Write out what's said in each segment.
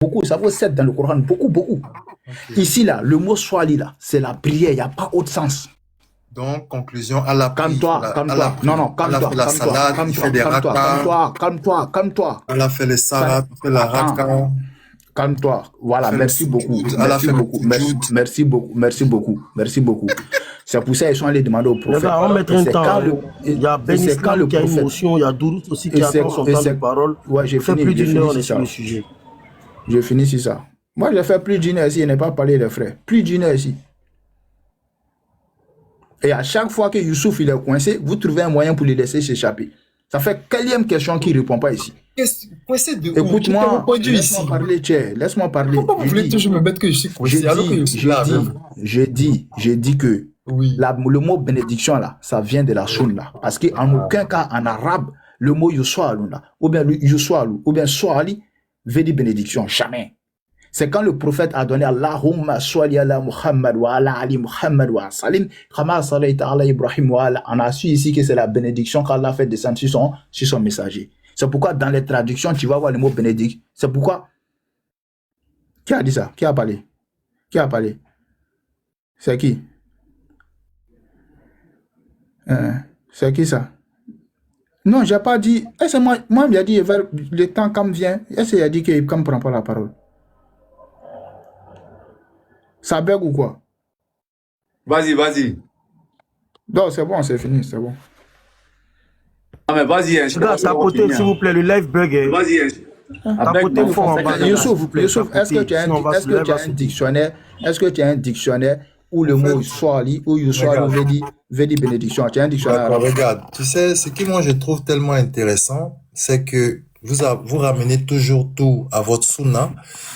beaucoup, ça vaut 7 dans le Coran, beaucoup, beaucoup. Okay. Ici, là, le mot swali, là, c'est la prière, il n'y a pas autre sens. Donc, conclusion, à la prière. Calme-toi. Non, non, calme-toi. Calme-toi. Elle a fait les salades, fait la raka. Calme-toi. Voilà, merci beaucoup. Merci beaucoup. C'est pour ça qu'ils sont allés demander au prophète. On va mettre un temps. Il y a Ben Islam qui a une motion, il y a Dourout aussi qui attend son temps de parole. Ouais, j'ai fini. Plus d'une heure sur le sujet. J'ai fini sur ça. Moi, j'ai fait plus d'une heure ici, il n'est pas parlé des frères. Plus d'une heure ici. Et à chaque fois que Youssouf il est coincé, vous trouvez un moyen pour le laisser s'échapper. Ça fait quelle question qu'il ne répond pas ici. Écoute-moi, laisse-moi parler, Tchè. Laisse-moi parler. Pourquoi vous voulez toujours me mettre que je suis coincé alors que je suis là? J'ai dit que le mot bénédiction là, ça vient de la sunna. Parce qu'en aucun cas en arabe, le mot Yuswalu là, ou bien Yuswalu, ou bien Swali, veut dire bénédiction. Jamais. C'est quand le prophète a donné Allahumma swali ala Muhammad wa ala Ali Muhammad wa salim, kama sallaita ala Ibrahim wa ala. On a su ici que c'est la bénédiction qu'Allah fait descendre sur son messager. C'est pourquoi dans les traductions, tu vas voir le mot bénédiction. C'est pourquoi. Qui a dit ça? Qui a parlé? C'est qui? C'est qui ça? Non, j'ai pas dit. Est-ce que moi il a dit vers le temps comme vient. Est-ce qu'il a dit qu'il ne prend pas la parole? Ça bug ou quoi? Vas-y. Non, c'est bon, c'est fini, c'est bon. Ah, mais vas-y, hein, tapotez, s'il vous plaît, le live bug. Vas-y, tapotez fort en bas. Youssouf, est-ce que tu as un dictionnaire où le mot Swali ou Yuswalu veut dire bénédiction? Tu as un dictionnaire? Regarde, tu sais, ce que moi je trouve tellement intéressant, c'est que vous ramenez toujours tout à votre sunna.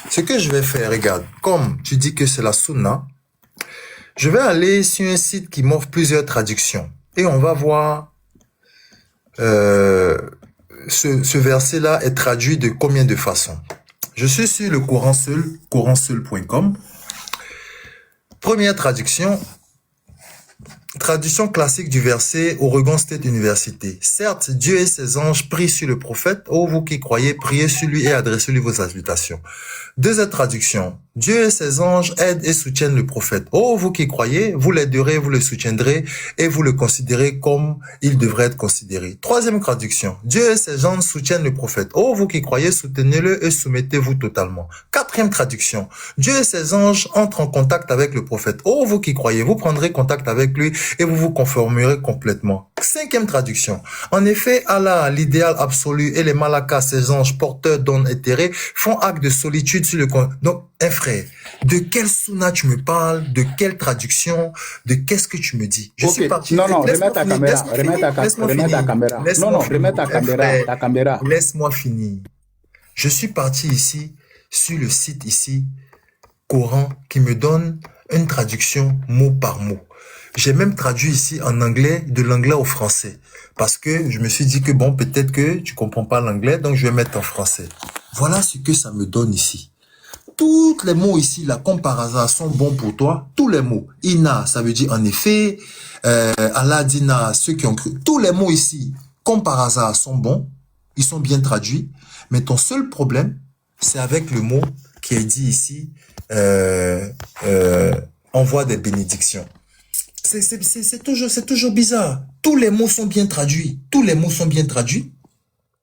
Ce que je vais faire, regarde, comme tu dis que c'est la sunna, je vais aller sur un site qui m'offre plusieurs traductions. Et on va voir ce verset-là est traduit de combien de façons. Je suis sur le coranseul.com. Première traduction. Traduction classique du verset Oregon State University. Certes, Dieu et ses anges prient sur le prophète. Ô vous qui croyez, priez sur lui et adressez-lui vos salutations. Deuxième traduction. Dieu et ses anges aident et soutiennent le prophète. Ô vous qui croyez, vous l'aiderez, vous le soutiendrez et vous le considérez comme il devrait être considéré. Troisième traduction. Dieu et ses anges soutiennent le prophète. Ô vous qui croyez, soutenez-le et soumettez-vous totalement. Quatrième traduction. Dieu et ses anges entrent en contact avec le prophète. Ô vous qui croyez, vous prendrez contact avec lui et vous vous conformerez complètement. Cinquième traduction. En effet, Allah, l'idéal absolu, et les malakas, ses anges porteurs d'ondes éthérées, font acte de solitude sur le... Donc, un frère, de quelle sunna tu me parles? De quelle traduction? De qu'est-ce que tu me dis? Je suis parti... Non, remets ta caméra. Remets ta caméra. Laisse-moi finir. Je suis parti ici, sur le site ici, Coran, qui me donne une traduction mot par mot. J'ai même traduit ici en anglais, de l'anglais au français. Parce que je me suis dit que bon, peut-être que tu comprends pas l'anglais, donc je vais mettre en français. Voilà ce que ça me donne ici. Tous les mots ici, là, comme par hasard, sont bons pour toi. Tous les mots. Ina, ça veut dire en effet. Aladina, ceux qui ont cru. Tous les mots ici, comme par hasard, sont bons. Ils sont bien traduits. Mais ton seul problème, c'est avec le mot qui est dit ici, envoie des bénédictions. C'est toujours bizarre. Tous les mots sont bien traduits. Tous les mots sont bien traduits.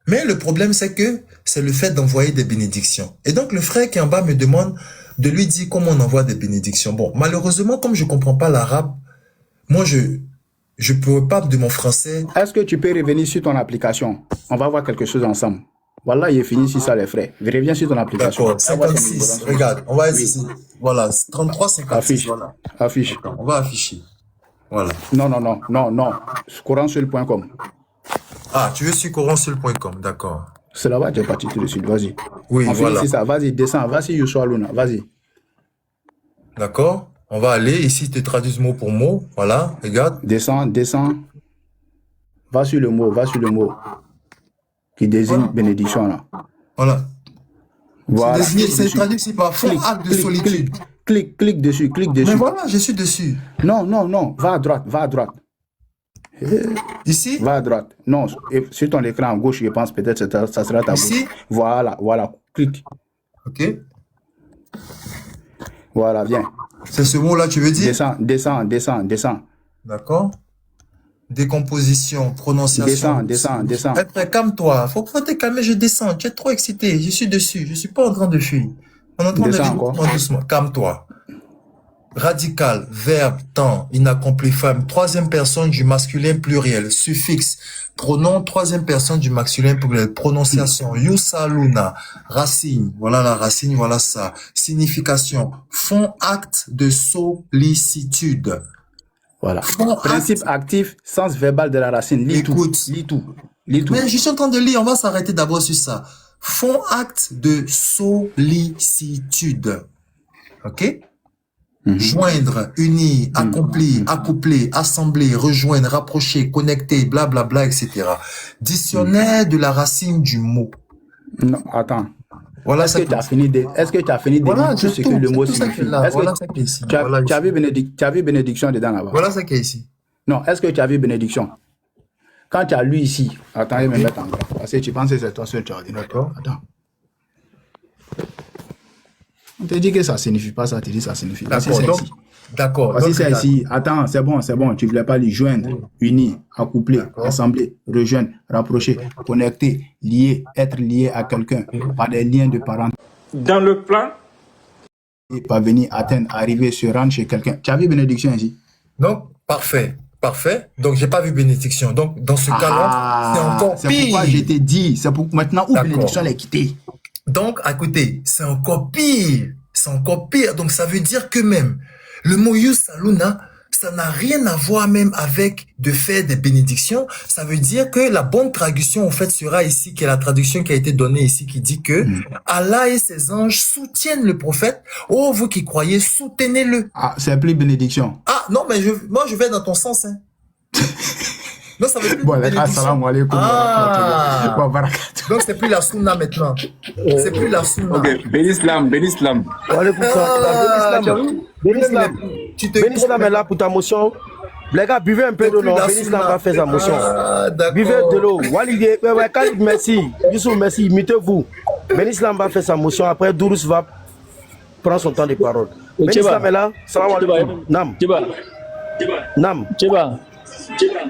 Mais le problème, c'est que c'est le fait d'envoyer des bénédictions. Et donc, le frère qui est en bas me demande de lui dire comment on envoie des bénédictions. Bon, malheureusement, comme je comprends pas l'arabe, moi, je peux pas de mon français. Est-ce que tu peux revenir sur ton application? On va voir quelque chose ensemble. Voilà, il est fini sur ça, les frères. Reviens sur ton application. D'accord, 56. Regarde, on va essayer. Voilà, 33, 56. Affiche. Voilà. Affiche. On va afficher. Voilà. Non. Coranseul.com. Ah, tu veux sur coranseul.com, d'accord. C'est là-bas, tu es parti tout de suite, vas-y. Oui, on voilà. finit ça, vas-y, descends, vas-y, Yuswaluna, vas-y. D'accord. On va aller, ici, te traduis mot pour mot, voilà, regarde. Descends. Va sur le mot, qui désigne bénédiction, là. Voilà. Voilà. C'est traduit ici par fond, acte de solitude. Clique dessus. Mais voilà, je suis dessus. Non, va à droite. Ici? Va à droite. Non, sur ton écran à gauche, je pense peut-être ça sera ta gauche. Ici? Voilà, clique. Ok? Voilà, viens. C'est ce mot-là, tu veux dire? Descends. D'accord? Décomposition, prononciation. Descends. Après, calme-toi. Faut te calmer, je descends. Tu es trop excité. Je suis dessus. Je suis pas en train de fuir. On est en train de fuir doucement. Calme-toi. Radical, verbe, temps, inaccompli, femme, troisième personne du masculin pluriel, suffixe, pronom, troisième personne du masculin pluriel, prononciation, yusa, luna, racine, voilà la racine, voilà ça, signification, fond, acte de sollicitude. Voilà. Principe actif, sens verbal de la racine. Lis tout. Mais je suis en train de lire, on va s'arrêter d'abord sur ça. Fond, acte de sollicitude. Ok? Joindre, unir, accomplir, accoupler, assembler, rejoindre, rapprocher, connecter, blablabla, etc. Dictionnaire de la racine du mot. Non, attends. Voilà. Est-ce que tu as fini de voilà, lire tout ce que le mot signifie? Voilà ça qui est ici. Tu as vu bénédiction dedans là-bas? Voilà ça qui est ici. Non, est-ce que tu as vu bénédiction? Quand tu as lu ici, attends, je vais me mettre en grave. Parce que tu penses que c'est toi seul, tu as dit. D'accord. Attends. On te dit que ça signifie pas ça, tu dis ça signifie. D'accord. Voici c'est ici. Attends, c'est bon. Tu ne voulais pas lui joindre, unir, accoupler, assembler, rejoindre, rapprocher, connecter, lier, être lié à quelqu'un par des liens de parenté. Dans le plan. Et parvenir, atteindre, arriver, se rendre chez quelqu'un. Tu as vu bénédiction ici? Donc, parfait. Donc, j'ai pas vu bénédiction. Donc, dans ce cas-là, c'est encore pire. C'est pourquoi je t'ai dit. C'est pour maintenant où bénédiction l'est quittée. Donc, écoutez, c'est encore pire. Donc, ça veut dire que même le mot yusaluna, ça n'a rien à voir même avec de faire des bénédictions. Ça veut dire que la bonne traduction, en fait, sera ici, qui est la traduction qui a été donnée ici, qui dit que Allah et ses anges soutiennent le prophète. Oh, vous qui croyez, soutenez-le. Ah, c'est plus bénédiction. Ah, non, mais moi, je vais dans ton sens, hein. Non, ça veut plus assalamu alaikum. Donc, c'est plus la sunna maintenant. C'est plus la sunna. Ok, bénislam. Bénislam est là pour ta motion. Les gars, buvez un peu de l'eau. Bénislam va faire sa motion. Buvez de l'eau. Walid, merci. Youssouf, merci. Imitez-vous. Bénislam va faire sa motion. Après, Dourous va prendre son temps de parole. Bénislam est là. Salam alaikum.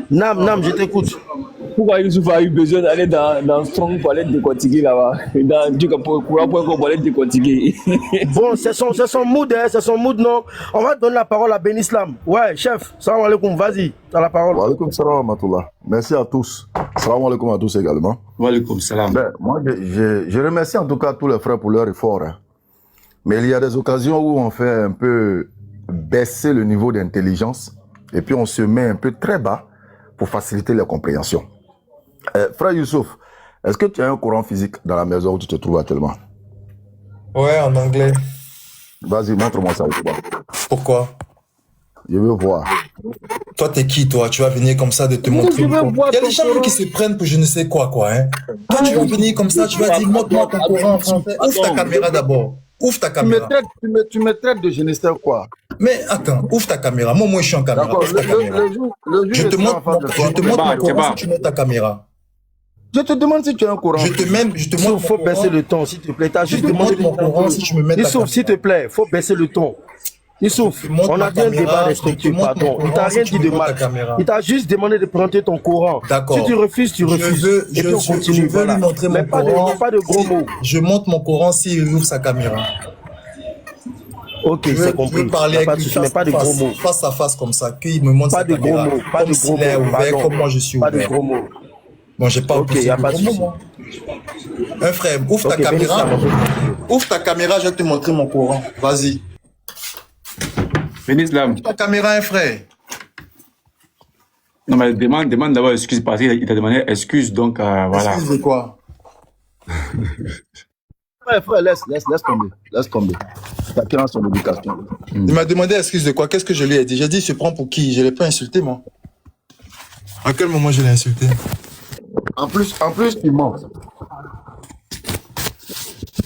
Nam, je t'écoute. Pourquoi Youssouf a eu besoin d'aller dans Strong pour aller décortiquer là-bas? Pour aller décortiquer. Bon, c'est son mood, non? On va donner la parole à Bénislam. Ouais, chef, salam alaikum, vas-y, t'as la parole. Wa alaikum salam wa rahmatullah. Merci à tous. Salam alaikum à tous également. Wa alaikum salam. Moi, je remercie en tout cas tous les frères pour leur effort. Hein. Mais il y a des occasions où on fait un peu baisser le niveau d'intelligence et puis on se met un peu très bas pour faciliter la compréhension. Frère Youssouf, est-ce que tu as un courant physique dans la maison où tu te trouves actuellement? Ouais, en anglais. Vas-y, montre-moi ça. Pourquoi? Je veux voir. Toi, t'es qui, toi? Tu vas venir comme ça de te montrer. Il y a des gens qui se prennent pour je ne sais quoi, hein. Toi, tu vas venir comme ça, tu vas dire, montre-moi ton courant en français. Ouvre ta caméra d'abord. Ouvre ta caméra. Tu me traites de je ne sais quoi. Mais attends, ouvre ta caméra. Moi, je suis en caméra. Ouvre ta caméra. Je te montre mon courant si tu mets ta caméra. Je te demande si tu as un courant. Je te montre. Il faut baisser le ton, s'il te plaît. T'as juste demandé mon courant si tu me mets ta caméra. Youssouf, s'il te plaît, il faut baisser le ton. Youssouf, on a bien un débat respectueux, pardon. Il t'a rien dit de mal. Il t'a juste demandé de présenter ton courant. D'accord. Si tu refuses, tu refuses. Et puis on continue. Je veux lui montrer mon courant. Pas de gros mots. Je montre mon courant s'il ouvre sa caméra. Ok, c'est compris. Je veux parler avec lui mais pas de gros mots. Face à face comme ça, qu'il me montre sa caméra. Pas de gros mots. Comme s'il est ouvert, comme moi je suis ouvert. Pas de gros mots. Bon, j'ai pas de gros mots, moi. Un frère, ouvre ta caméra. Ouvre ta caméra, je vais te montrer mon courant. Vas-y. Bénislam. Ouvre ta caméra, un frère. Non, mais demande d'abord excuse parce qu'il t'a demandé excuse, donc voilà. Excuse de quoi? Ouais, frère, laisse tomber. Chacun a son éducation. Il m'a demandé excuse de quoi? Qu'est-ce que je lui ai dit? J'ai dit, il se prend pour qui? Je l'ai pas insulté, moi. À quel moment je l'ai insulté? En plus, il ment.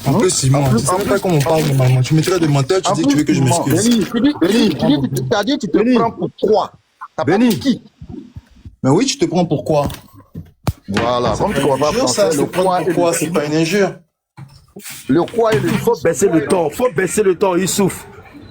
En plus, il ment. Tu sais pas comment on parle normalement. Tu me traites de menteur, tu dis que tu veux que je m'excuse. Béni, t'as dit, tu te prends pour quoi? T'as pas dit qui? Mais oui, tu te prends pour quoi? Voilà, comme tu vois pas français, le quoi, c'est pas une injure. Le quoi et le Il faut baisser le ton. Il faut baisser le ton, Youssouf.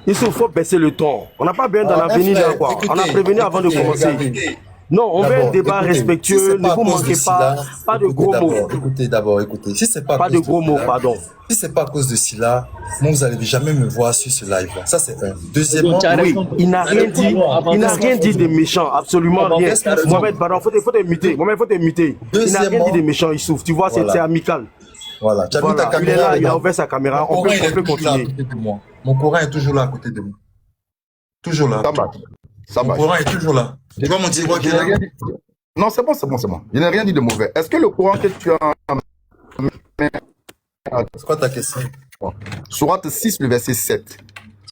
Youssouf, il faut baisser le ton. On n'a pas besoin d'en avenir là, quoi. On a prévenu avant de commencer. Non, on veut un débat respectueux, ne vous manquez pas de gros mots. Écoutez. Si c'est pas de gros mots, pardon. Si c'est pas à cause de cela, moi, vous allez jamais me voir sur ce live-là. Ça, c'est un. Deuxièmement, oui, il n'a rien dit. Il n'a rien dit de méchant, absolument rien. Mohamed, pardon, faut te muter. Mohamed, faut te muter. Il n'a rien dit de méchant, Youssouf. Tu vois, c'est amical. Voilà. Voilà. Il est là, il a ouvert sa caméra. On peut continuer. Mon Coran est toujours là à côté de moi. Toujours là. Mon Coran est toujours là. Tu vois mon Tiroir qui est là? Non, c'est bon. Je n'ai rien dit de mauvais. Est-ce que le Coran que tu as... C'est quoi ta question? Sourate 6, le verset 7.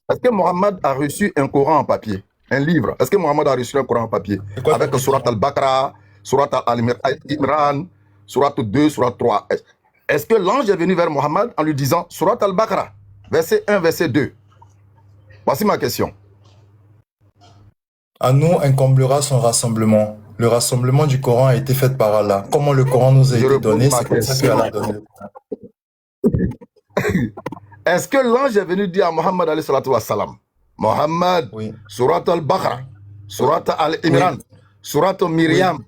Est-ce que Mohammed a reçu un Coran en papier? Un livre? Est-ce que Mohammed a reçu un Coran en papier? Avec Sourate al-Baqarah, Sourate al-Imran, Sourate 2, Sourate 3. Est-ce que l'ange est venu vers Mohammed en lui disant Sourate al-Baqarah, verset 1, verset 2? Voici ma question. À nous incomblera son rassemblement. Le rassemblement du Coran a été fait par Allah. Comment le Coran nous a été donné, c'est comme ça qu'Allah a donné le Coran. Est-ce que l'ange est venu dire à Mohammed alayhi salatu wa salam, Mohammed, oui. Surat al-Baqarah, Surat al-Imran, oui. Surat al-Miriam, oui.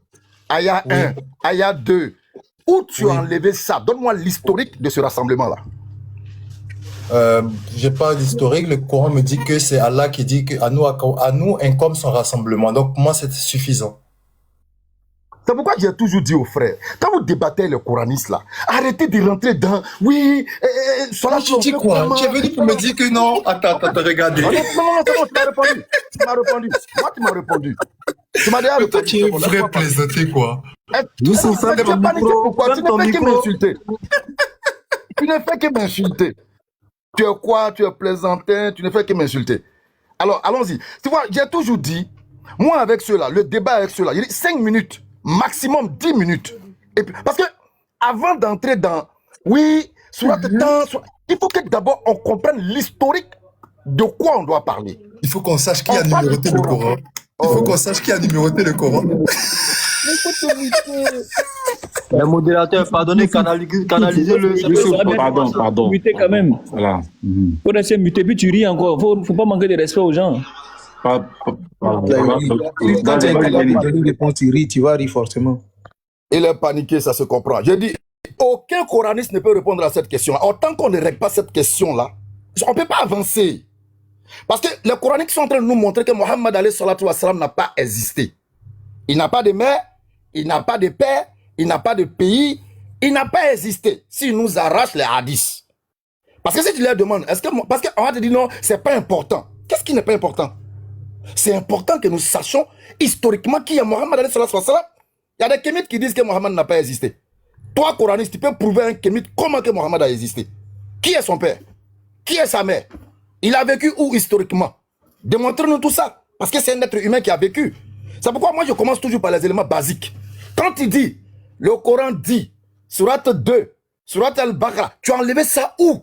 Ayah 1, Ayah 2, où tu as enlevé ça? Donne-moi l'historique de ce rassemblement-là. J'ai pas d'historique. Le Coran me dit que c'est Allah qui dit qu'à nous incombe son rassemblement. Donc, pour moi, c'est suffisant. C'est pourquoi j'ai toujours dit aux frères, quand vous débattez les coranistes là, arrêtez de rentrer dans, oui, tu dis quoi? Tu es venu pour me dire que non? Attends, regardez. Non, c'est bon, tu m'as répondu. Moi, tu m'as répondu. Tu m'as déjà répondu. Toi, tu es vrai plaisanter, quoi. Tu es paniqué pourquoi? Tu ne fais que m'insulter. Tu ne fais que m'insulter. Tu es quoi? Tu es plaisantin, tu ne fais que m'insulter. Alors, allons-y. Tu vois, j'ai toujours dit, moi avec ceux-là, le débat avec ceux-là, il y a 5 minutes. Maximum 10 minutes. Et puis, parce que avant d'entrer dans sur il faut que d'abord on comprenne l'historique de quoi on doit parler. Il faut qu'on sache qui a numéroté le Coran. Il faut qu'on sache qui a numéroté le Coran. Le modérateur, pardonnez, canalisez-le. Pardon. Muter quand même. Voilà. Faut rester muté, puis tu ris encore. Faut pas manquer de respect aux gens. Quand tu es incapable de répondre, tu vas rire forcément. Il est paniqué, ça se comprend. J'ai dit, aucun coraniste ne peut répondre à cette question-là. Tant qu'on ne règle pas cette question-là, on ne peut pas avancer. Parce que les coraniques sont en train de nous montrer que Mohammed alayhi salatu wa salam n'a pas existé. Il n'a pas de mère, il n'a pas de père, il n'a pas de pays, il n'a pas existé. S'il nous arrache les hadiths. Parce que si tu leur demandes, parce qu'on va te dire non, c'est pas important. Qu'est-ce qui n'est pas important? C'est important que nous sachions historiquement qui est Mohammed alayhi salatu wa salam. Il y a des kémites qui disent que Mohammed n'a pas existé. Toi, coraniste, tu peux prouver un kémite comment que Mohammed a existé. Qui est son père? Qui est sa mère? Il a vécu où historiquement? Démontre-nous tout ça. Parce que c'est un être humain qui a vécu. C'est pourquoi moi je commence toujours par les éléments basiques. Quand il dit, le Coran dit, Surat 2, Surat al-Baqarah, tu as enlevé ça où?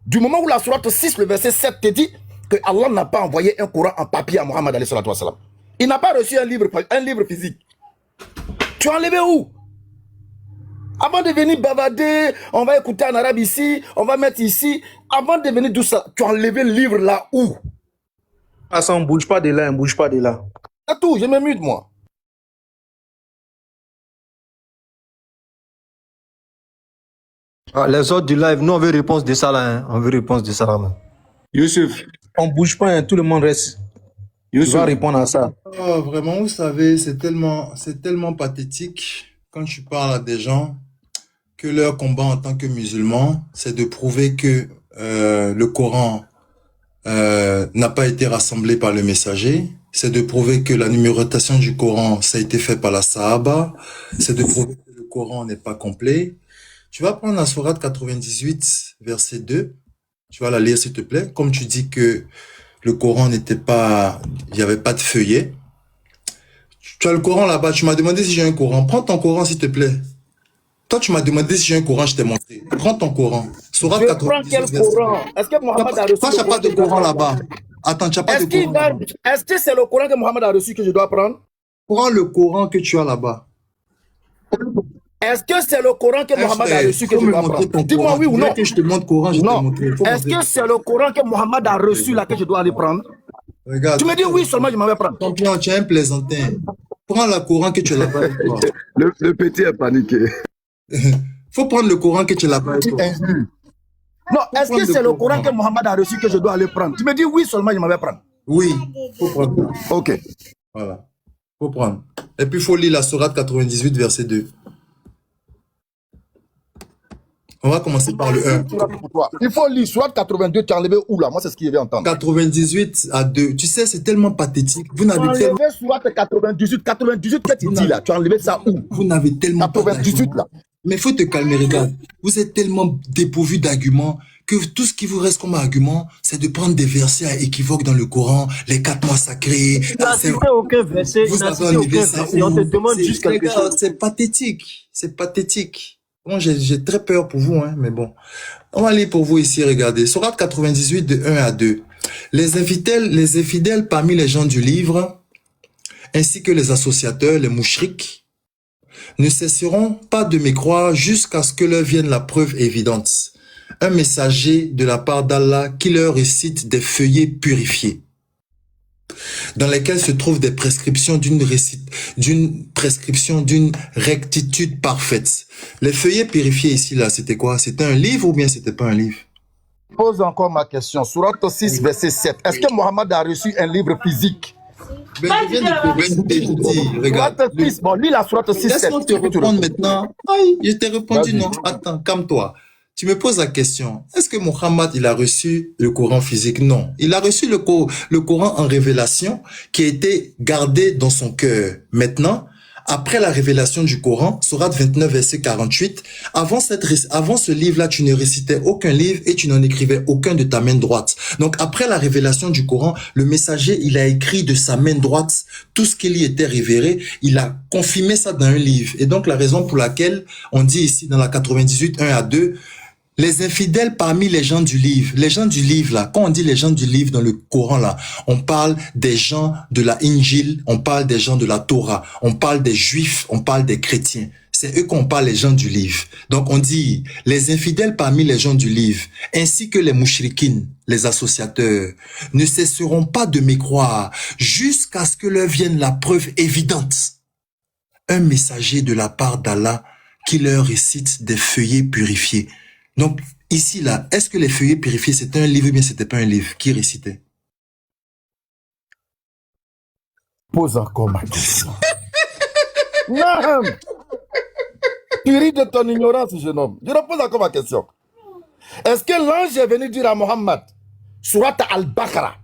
Du moment où la Surat 6, le verset 7 te dit que Allah n'a pas envoyé un Coran en papier à Mohammed alayhi salatu wa salam. Il n'a pas reçu un livre physique. Tu as enlevé où? Avant de venir bavarder, on va écouter en arabe ici, on va mettre ici. Avant de venir tout ça, tu as enlevé le livre là où? Ah, ça, on ne bouge pas de là, on ne bouge pas de là. C'est tout, je me mute moi. Ah, les autres du live, nous on veut réponse de ça là. Hein. On veut réponse de ça là. Man. Youssef. On ne bouge pas, hein, tout le monde reste. Youssef. Tu vas répondre à ça. Oh, vraiment, vous savez, c'est tellement pathétique quand tu parles à des gens que leur combat en tant que musulmans, c'est de prouver que le Coran n'a pas été rassemblé par le messager. C'est de prouver que la numérotation du Coran, ça a été fait par la Sahaba. C'est de prouver que le Coran n'est pas complet. Tu vas prendre la sourate 98, verset 2. Tu vas la lire, s'il te plaît. Comme tu dis que le Coran n'était pas... Il n'y avait pas de feuillet. Tu as le Coran là-bas. Tu m'as demandé si j'ai un Coran. Prends ton Coran, s'il te plaît. Toi, tu m'as demandé si j'ai un Coran, je t'ai montré. Prends ton Coran. Sourate 98, quel Coran? Est-ce que Mohammed a reçu toi, tu n'as pas de Coran là-bas. Attends, tu n'as pas de Coran. Est-ce que c'est le Coran que Mohammed a reçu que je dois prendre? Prends le Coran que tu as là-bas. Est-ce que c'est le Coran que Mohammed a reçu que je dois prendre? Dis-moi oui ou non. Que je te montre le Coran, je te montre. Est-ce que c'est le Coran que Mohammed a reçu là que je dois aller prendre? Regarde. Tu me dis oui seulement, je m'en vais prendre. Champion, tu es un plaisantin. Prends le Coran que tu l'as pas avec toi. Le petit est paniqué. Faut prendre le Coran que tu l'as pas avec toi. Non, est-ce que c'est le Coran que Mohammed a reçu que je dois aller prendre? Tu me dis oui seulement, je m'en vais prendre. Oui, faut prendre. Ok. Voilà. Faut prendre. Et puis, il faut lire la Sourate 98, verset 2. On va commencer par le 1. Il faut lire Sourate 82, tu as enlevé où là? Moi, c'est ce qu'il y avait entendre. 98 à 2. Tu sais, c'est tellement pathétique. Vous Tu as n'avez enlevé tellement... Sourate 98, que tu dis là? Tu as enlevé ça où? Vous n'avez tellement 98 là. Mais il faut te calmer, regarde. Vous êtes tellement dépourvu d'arguments que tout ce qui vous reste comme argument, c'est de prendre des versets à équivoque dans le Coran, les 4 mois sacrés. Il n'a cité aucun verset. Vous avez enlevé ça. On te demande juste quelque chose. C'est pathétique. C'est pathétique. Bon, j'ai très peur pour vous, hein, mais bon. On va lire pour vous ici, regardez. Sourate 98 de 1 à 2. Les infidèles parmi les gens du livre, ainsi que les associateurs, les mouchriks, ne cesseront pas de mécroire jusqu'à ce que leur vienne la preuve évidente. Un messager de la part d'Allah qui leur récite des feuillets purifiés, dans lesquels se trouvent des prescriptions d'une rectitude parfaite. Les feuillets purifiés ici, là, c'était quoi? C'était un livre ou bien c'était pas un livre? Pose encore ma question. Sourate 6, verset 7. Est-ce que Mohammed a reçu un livre physique? Ben, je viens de te dire, regarde. Sourate 6, bon, lis la Sourate 6, 7. Laisse-moi te répondre maintenant. Aïe, je t'ai répondu non. Attends, calme-toi. Tu me poses la question, est-ce que Mohammed, il a reçu le Coran physique? Non. Il a reçu le Coran en révélation qui a été gardé dans son cœur. Maintenant, après la révélation du Coran, Sourate 29, verset 48, avant ce livre-là, tu ne récitais aucun livre et tu n'en écrivais aucun de ta main droite. Donc, après la révélation du Coran, le messager, il a écrit de sa main droite tout ce qui lui était révélé. Il a confirmé ça dans un livre. Et donc, la raison pour laquelle on dit ici dans la 98, 1 à 2, les infidèles parmi les gens du livre là, quand on dit les gens du livre dans le Coran là, on parle des gens de la Injil, on parle des gens de la Torah, on parle des juifs, on parle des chrétiens. C'est eux qu'on parle les gens du livre. Donc on dit les infidèles parmi les gens du livre, ainsi que les mouchrikines, les associateurs, ne cesseront pas de mécroire jusqu'à ce que leur vienne la preuve évidente. Un messager de la part d'Allah qui leur récite des feuillets purifiés. Donc, ici, là, est-ce que les feuillets purifiés, c'était un livre ou bien c'était pas un livre? Qui récitait? Pose encore ma question. Non! Tu ris de ton ignorance, jeune homme. Je repose encore ma question. Est-ce que l'ange est venu dire à Mohammed, Surat al-Baqarah?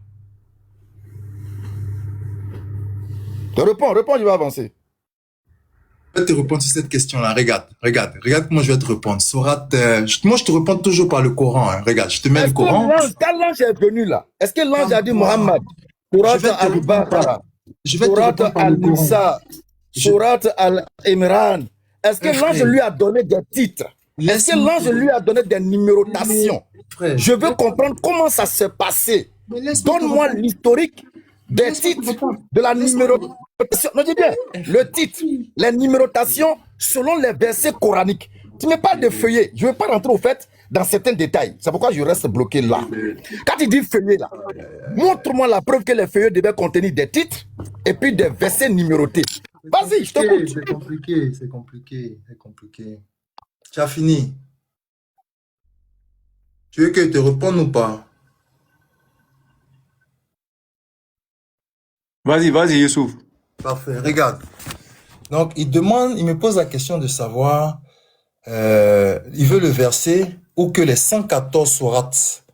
Réponds, je vais avancer. Je vais te répondre sur cette question-là. Regarde comment je vais te répondre. Moi, je te réponds toujours par le Coran. Hein. Regarde, je te mets le Coran. Quand l'ange est venu là, est-ce que l'ange a dit Mohammed, Surat al-Baqarah, Surat al-Nisa, Surat al-Imran? Est-ce que l'ange lui a donné des titres? Est-ce que l'ange lui a donné des numérotations? Je veux comprendre comment ça s'est passé. Donne-moi l'historique des titres, de la numérotation. Non, dis bien, le titre, les numérotations selon les versets coraniques. Tu me parles de feuillets. Je ne vais pas rentrer au fait dans certains détails. C'est pourquoi je reste bloqué là. Quand tu dis feuillet là, montre-moi la preuve que les feuillets devaient contenir des titres et puis des versets numérotés. Vas-y, je t'écoute. C'est compliqué. Tu as fini. Tu veux que je te réponde ou pas? Vas-y, Youssouf. Parfait, regarde. Donc, il me pose la question de savoir, il veut le verset où que les 114 sourates.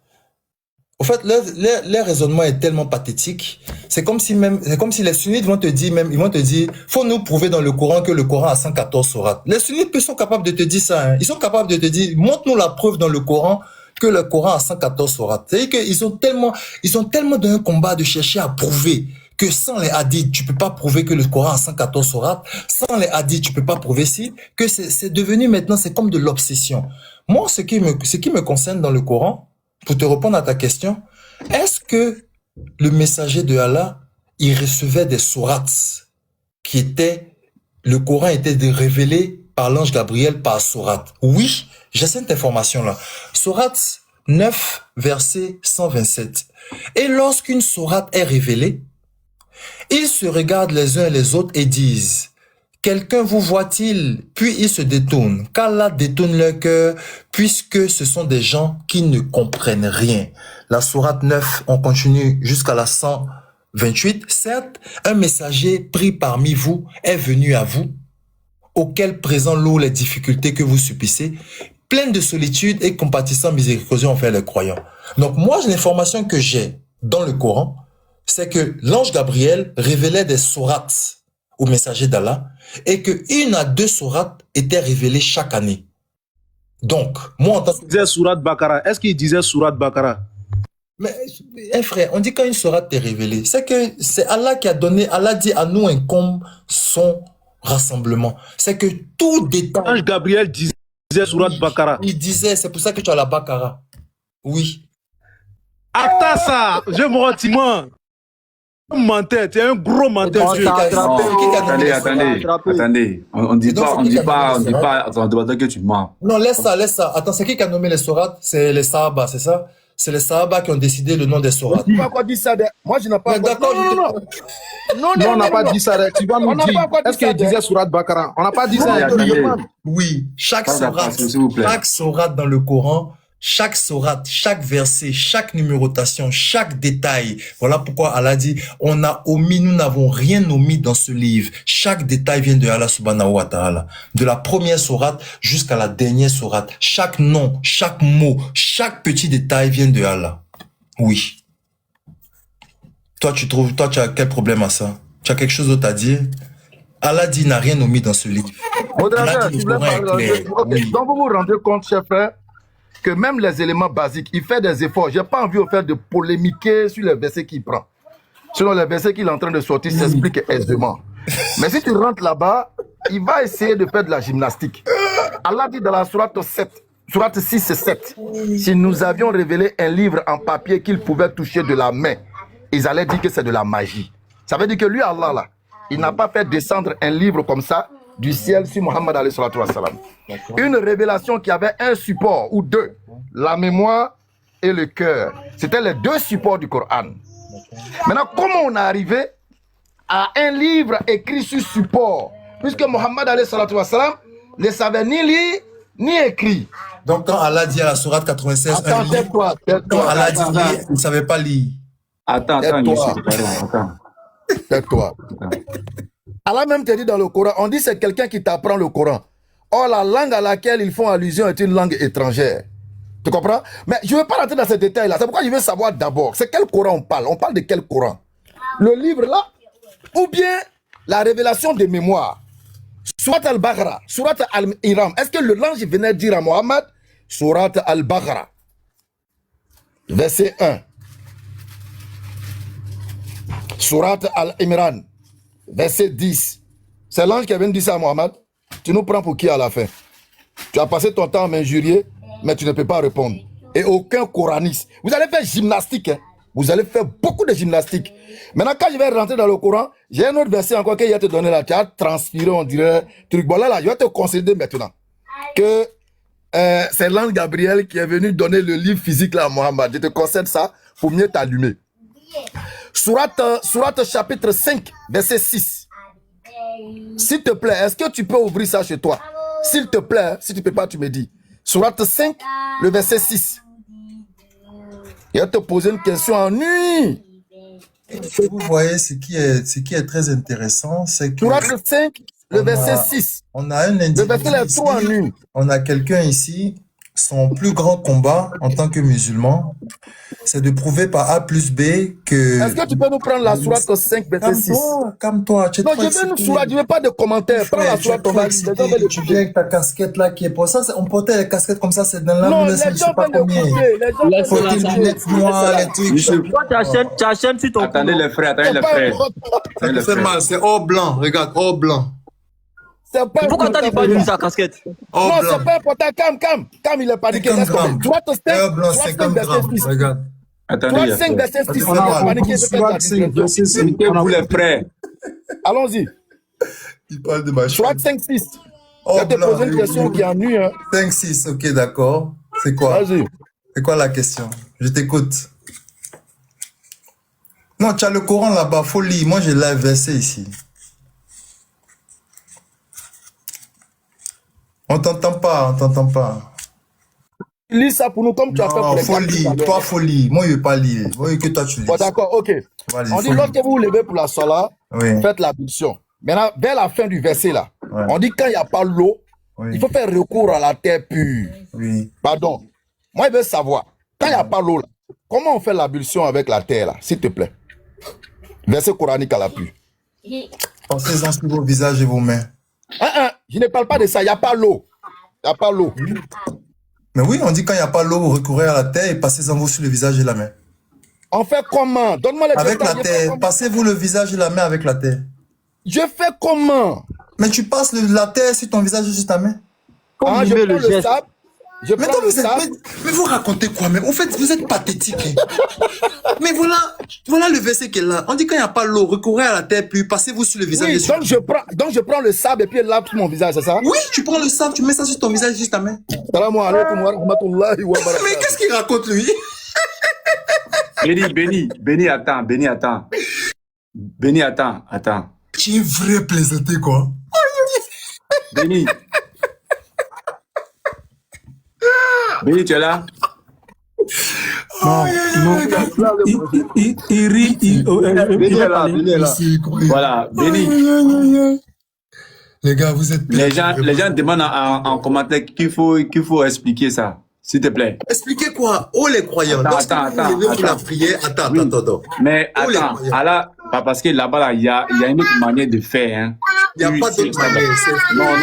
Au fait, leur raisonnement est tellement pathétique. C'est comme si les sunnites vont te dire, faut nous prouver dans le Coran que le Coran a 114 sourates. Les sunnites sont capables de te dire ça, hein. Ils sont capables de te dire, montre-nous la preuve dans le Coran que le Coran a 114 sourates. C'est-à-dire qu'ils sont tellement dans un combat de chercher à prouver que sans les hadiths, tu peux pas prouver que le Coran a 114 sourates. Sans les hadiths, tu peux pas prouver que c'est devenu maintenant, c'est comme de l'obsession. Moi, ce qui me concerne dans le Coran, pour te répondre à ta question, est-ce que le messager de Allah, il recevait des sourates le Coran était révélé par l'ange Gabriel par sourate. Oui, j'ai cette information-là. Sourate 9, verset 127. Et lorsqu'une sourate est révélée, ils se regardent les uns et les autres et disent, quelqu'un vous voit-il? Puis ils se détournent. Qu'Allah détourne leur cœur, puisque ce sont des gens qui ne comprennent rien. La sourate 9, on continue jusqu'à la 128. Certes, un messager pris parmi vous est venu à vous, auquel présent lourd les difficultés que vous subissez, plein de solitude et compatissant miséricordieux envers les croyants. Donc moi, l'information que j'ai dans le Coran, c'est que l'ange Gabriel révélait des sourates aux messagers d'Allah et que 1 à 2 sourates étaient révélées chaque année. Donc, moi en tant que... Il disait sourate Bakara. Est-ce qu'il disait sourate Bakara? Mais, frère, on dit quand une sourate est révélée, c'est que c'est Allah qui a donné, Allah dit à nous incombe son rassemblement. C'est que tout détail... L'ange Gabriel disait sourate Bakara. Il disait, c'est pour ça que tu as la Bakara. Oui. Attends ça, je me retire. Menteur, tu es un gros menteur. Attendez. On dit pas que tu mens. Non, laisse ça. Attends, c'est qui a nommé les sourates? C'est les Sahaba, c'est ça? C'est les Sahaba qui ont décidé le nom des sourates. Tu n'as pas dit ça. Moi, je n'ai pas dit ça. Non, on n'a pas dit ça. Tu vas nous dire. Est-ce qu'il disait sourate Bakara? On n'a pas dit ça. Oui, chaque sourate dans le Coran, chaque sourate, chaque verset, chaque numérotation, chaque détail. Voilà pourquoi Allah dit, nous n'avons rien omis dans ce livre. Chaque détail vient de Allah subhanahu wa ta'ala. De la première sourate jusqu'à la dernière sourate. Chaque nom, chaque mot, chaque petit détail vient de Allah. Oui. Toi, tu as quel problème à ça? Tu as quelque chose d'autre à dire? Allah dit, n'a rien omis dans ce livre. Modérateur, donc vous vous rendez compte, chers frères, que même les éléments basiques, il fait des efforts. Je n'ai pas envie de polémiquer sur les versets qu'il prend. Selon les versets qu'il est en train de sortir, s'explique aisément. Mais si tu rentres là-bas, il va essayer de faire de la gymnastique. Allah dit dans la sourate 6 et 7, si nous avions révélé un livre en papier qu'il pouvait toucher de la main, ils allaient dire que c'est de la magie. Ça veut dire que lui, Allah, là, il n'a pas fait descendre un livre comme ça du ciel sur Muhammad alayhi salatu wassalam. Une révélation qui avait un support ou deux, la mémoire et le cœur. C'était les deux supports du Coran. Maintenant, comment on est arrivé à un livre écrit sur support, puisque Muhammad alayhi salatu wassalam ne savait ni lire ni écrit. Donc quand Allah dit à la sourate 96, quand Allah dit lire, il ne savait pas lire. Attends. Tais-toi. Allah même te dit dans le Coran, on dit c'est quelqu'un qui t'apprend le Coran. Or, la langue à laquelle ils font allusion est une langue étrangère. Tu comprends? Mais je ne veux pas rentrer dans ces détails-là. C'est pourquoi je veux savoir d'abord, c'est quel Coran on parle? On parle de quel Coran? Le livre là? Ou bien la révélation des mémoires? Surat al-Baqarah, Surat al-Imran. Est-ce que le l'ange venait dire à Mohammed, Surat al-Baqarah, verset 1. Surat al-Imran, verset 10. C'est l'ange qui vient dire ça à Mohammed. Tu nous prends pour qui à la fin? Tu as passé ton temps à m'injurier, mais tu ne peux pas répondre. Et aucun coraniste. Vous allez faire gymnastique. Hein? Vous allez faire beaucoup de gymnastique. Maintenant, quand je vais rentrer dans le Coran, j'ai un autre verset encore qu'il a te donné là. Tu as transpiré, on dirait. Truc. Bon, là, je vais te concéder maintenant que c'est l'ange Gabriel qui est venu donner le livre physique là à Mohammed. Je te concède ça pour mieux t'allumer. Surat chapitre 5, verset 6. S'il te plaît, est-ce que tu peux ouvrir ça chez toi? S'il te plaît, si tu ne peux pas, tu me dis. Surat 5, le verset 6. Il va te poser une question en nuit. Vous voyez, ce qui est très intéressant, c'est que... Surat 5, le verset 6. On a un individu ici, on a quelqu'un ici, son plus grand combat en tant que musulman, c'est de prouver par A plus B que... Est-ce que tu peux nous prendre la sourate 5, verset 6? Calme-toi. Non, je veux une sourate, je ne veux pas de commentaires. Prends la sourate, on va dire. Tu viens avec ta casquette là qui est pour ça. On portait les casquettes comme ça, c'est dans la non, les gens vont écouter. Les gens vont les lunettes noires, les trucs. Toi, tu achètes sur ton... Attendez les frères. Ça fait mal, c'est or blanc. Regarde, or blanc. Pourquoi t'as pas mis ta casquette? Non, c'est pas important. Calme, il est paniqué. Toi, tu sais. Blanc, 50 grammes. Regarde. Attendez. 5 verset 6. Vous les frères. Allons-y. Il parle de ma Soit 5, 6. Je vais te poser une question qui ennuie. Hein. 5-6, ok, d'accord. C'est quoi? Vas-y. C'est quoi la question? Je t'écoute. Non, tu as le Coran là-bas, faut lire. Moi, j'ai la verset ici. On t'entend pas, on t'entend pas. Lis ça pour nous comme tu as fait pour les faut lire. Toi, faut lire. Moi, je ne veux pas lire. Moi, que toi, tu lis. Bon, d'accord, ok. On dit lorsque vous vous levez pour la sola, faites l'ablution. Maintenant, vers la fin du verset là, on dit quand il n'y a pas l'eau, il faut faire recours à la terre pure. Oui. Pardon. Moi, je veux savoir, quand il n'y a pas l'eau là, comment on fait l'ablution avec la terre là, s'il te plaît? Verset coranique à l'appui. Pensez-en sur vos visages et vos mains. Je ne parle pas de ça, il n'y a pas l'eau. Il n'y a pas l'eau. Mais oui, on dit quand il n'y a pas l'eau, vous recourez à la terre et passez-en vous sur le visage et la main. On fait comment? Donne-moi les avec la terre. Passez-vous le visage et la main avec la terre. Je fais comment? Mais tu passes la terre sur ton visage et sur ta main. Je prends le sable. Mais vous racontez quoi même? En fait, vous êtes pathétique. Hein. Mais voilà le verset qui est là. On dit quand il n'y a pas l'eau, recourez à la terre, puis passez-vous sur le visage. Oui, donc je prends le sable et puis lave sur mon visage, c'est ça? Oui, tu prends le sable, tu mets ça sur ton visage et sur ta main. Salam alaikum wa rahmatullahi wa barakatuh. Mais qu'est-ce qu'il raconte lui? Béni, attends. Béni, attends. Tu es vrai plaisanté, quoi. Béni, tu es là? Non. Il rit. Béni est là. Voilà, Béni. Les gars, vous êtes... Les gens demandent en commentaire qu'il faut expliquer ça. S'il te plaît. Expliquez quoi? Oh les croyants. Attends. La prière. Attends. Mais attends, parce que là-bas, là, il y a une autre manière de faire. Hein. Il n'y a pas d'autre manière. Non.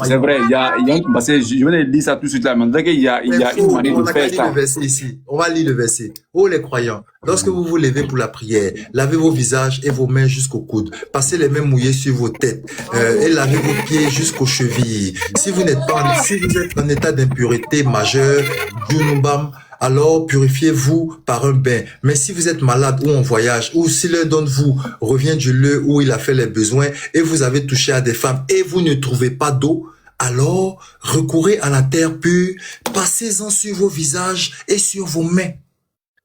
C'est vrai, il y a une... Parce que je venais de dire ça tout de suite là, mais il y a une manière de faire ça. Le verset ici. On va lire le verset. Oh les croyants, lorsque vous vous levez pour la prière, lavez vos visages et vos mains jusqu'aux coudes. Passez les mains mouillées sur vos têtes et lavez vos pieds jusqu'aux chevilles. Si vous êtes en état d'impureté majeure, Junubam, alors purifiez-vous par un bain. Mais si vous êtes malade ou en voyage, ou si l'un d'entre vous revient du lieu où il a fait les besoins et vous avez touché à des femmes et vous ne trouvez pas d'eau, alors recourez à la terre pure, passez-en sur vos visages et sur vos mains.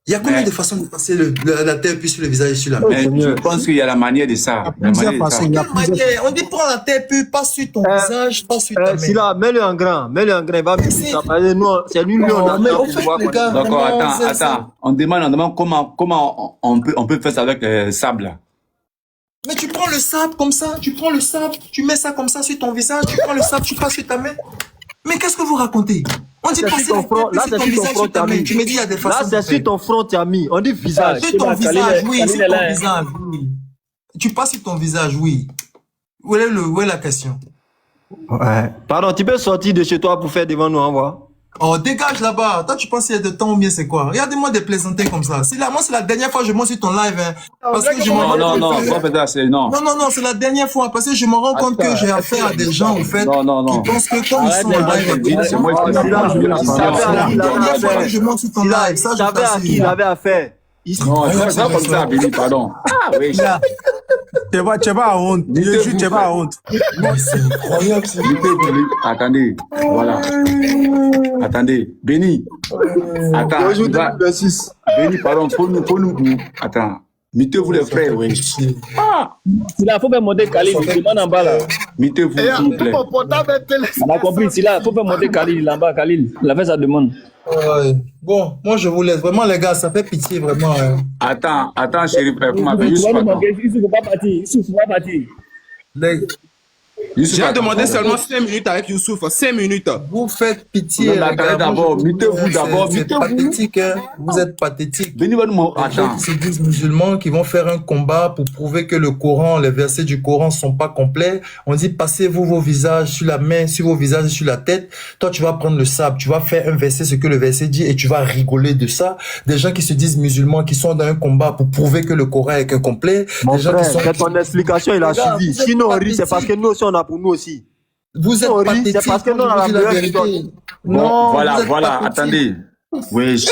Il y a combien de façons de passer la terre pure sur le visage et sur la main? Je pense qu'il y a la manière de ça. On dit prends la terre pure, pas sur ton visage, pas sur ta main. Sila, mets-le en grand, il va me dire ça. C'est lui, D'accord, attends. On demande comment on peut faire ça avec le sable. Mais tu prends le sable comme ça, tu mets ça comme ça sur ton visage, tu prends le sable, tu passes sur ta main. Mais qu'est-ce que vous racontez? On dit passer la terre sur ton visage, sur ta main. Tu me dis il y a des façons. Là, c'est sur ton front, tu as mis. On dit visage. Sur ton visage, oui, sur ton visage, oui. Tu passes sur ton visage, oui. Où est la question? Ouais. Pardon, tu peux sortir de chez toi pour faire devant nous, on voit. Oh, dégage là-bas. Toi, tu penses qu'il y a de temps ou bien c'est quoi? Regardez-moi des plaisanteries comme ça. Moi, c'est la dernière fois que je monte sur ton live. Hein, parce que non, c'est la dernière fois. Parce que je me rends compte que j'ai affaire à des gens, en fait, qui pensent que comme ils sont en live, c'est moi qui je monte sur ton live. Ça, je savais à qui il avait affaire. Non, c'est pas comme ça, Billy, pardon. Ah oui. Tu n'as pas honte. Tu n'as pas honte. C'est incroyable. Attendez, voilà. Attendez, Béni. Attends. Béni, pardon, pour nous. Attends. Mettez-vous les frères, oui. Il faut faire monter Khalil, il demande en bas là. Mettez-vous, s'il vous plaît. On a compris, il faut faire monter Khalil en bas, Khalil. Il a fait sa demande. Bon, moi je vous laisse. Vraiment, les gars, ça fait pitié, vraiment. Attends, chérie, vous m'avez juste pas. Il ne faut pas partir. J'ai demandé seulement 5 minutes avec Youssouf. 5 minutes. Vous faites pitié. Attendez d'abord, mettez-vous d'abord. Vous êtes pathétique, hein. Vous êtes pathétique. Attends. Ces 10 musulmans qui vont faire un combat pour prouver que le Coran, les versets du Coran sont pas complets. On dit passez-vous vos visages sur la main, sur vos visages et sur la tête. Toi, tu vas prendre le sable, tu vas faire un verset, ce que le verset dit, et tu vas rigoler de ça. Des gens qui se disent musulmans, qui sont dans un combat pour prouver que le Coran est incomplet. Mon des gens frère, qui sont... c'est ton explication, il a suivi. Sinon, on rit, c'est parce que nous aussi, on a pour nous aussi. Vous êtes pathétique. C'est parce que nous, on a la vérité. Non, voilà, attendez. Oui.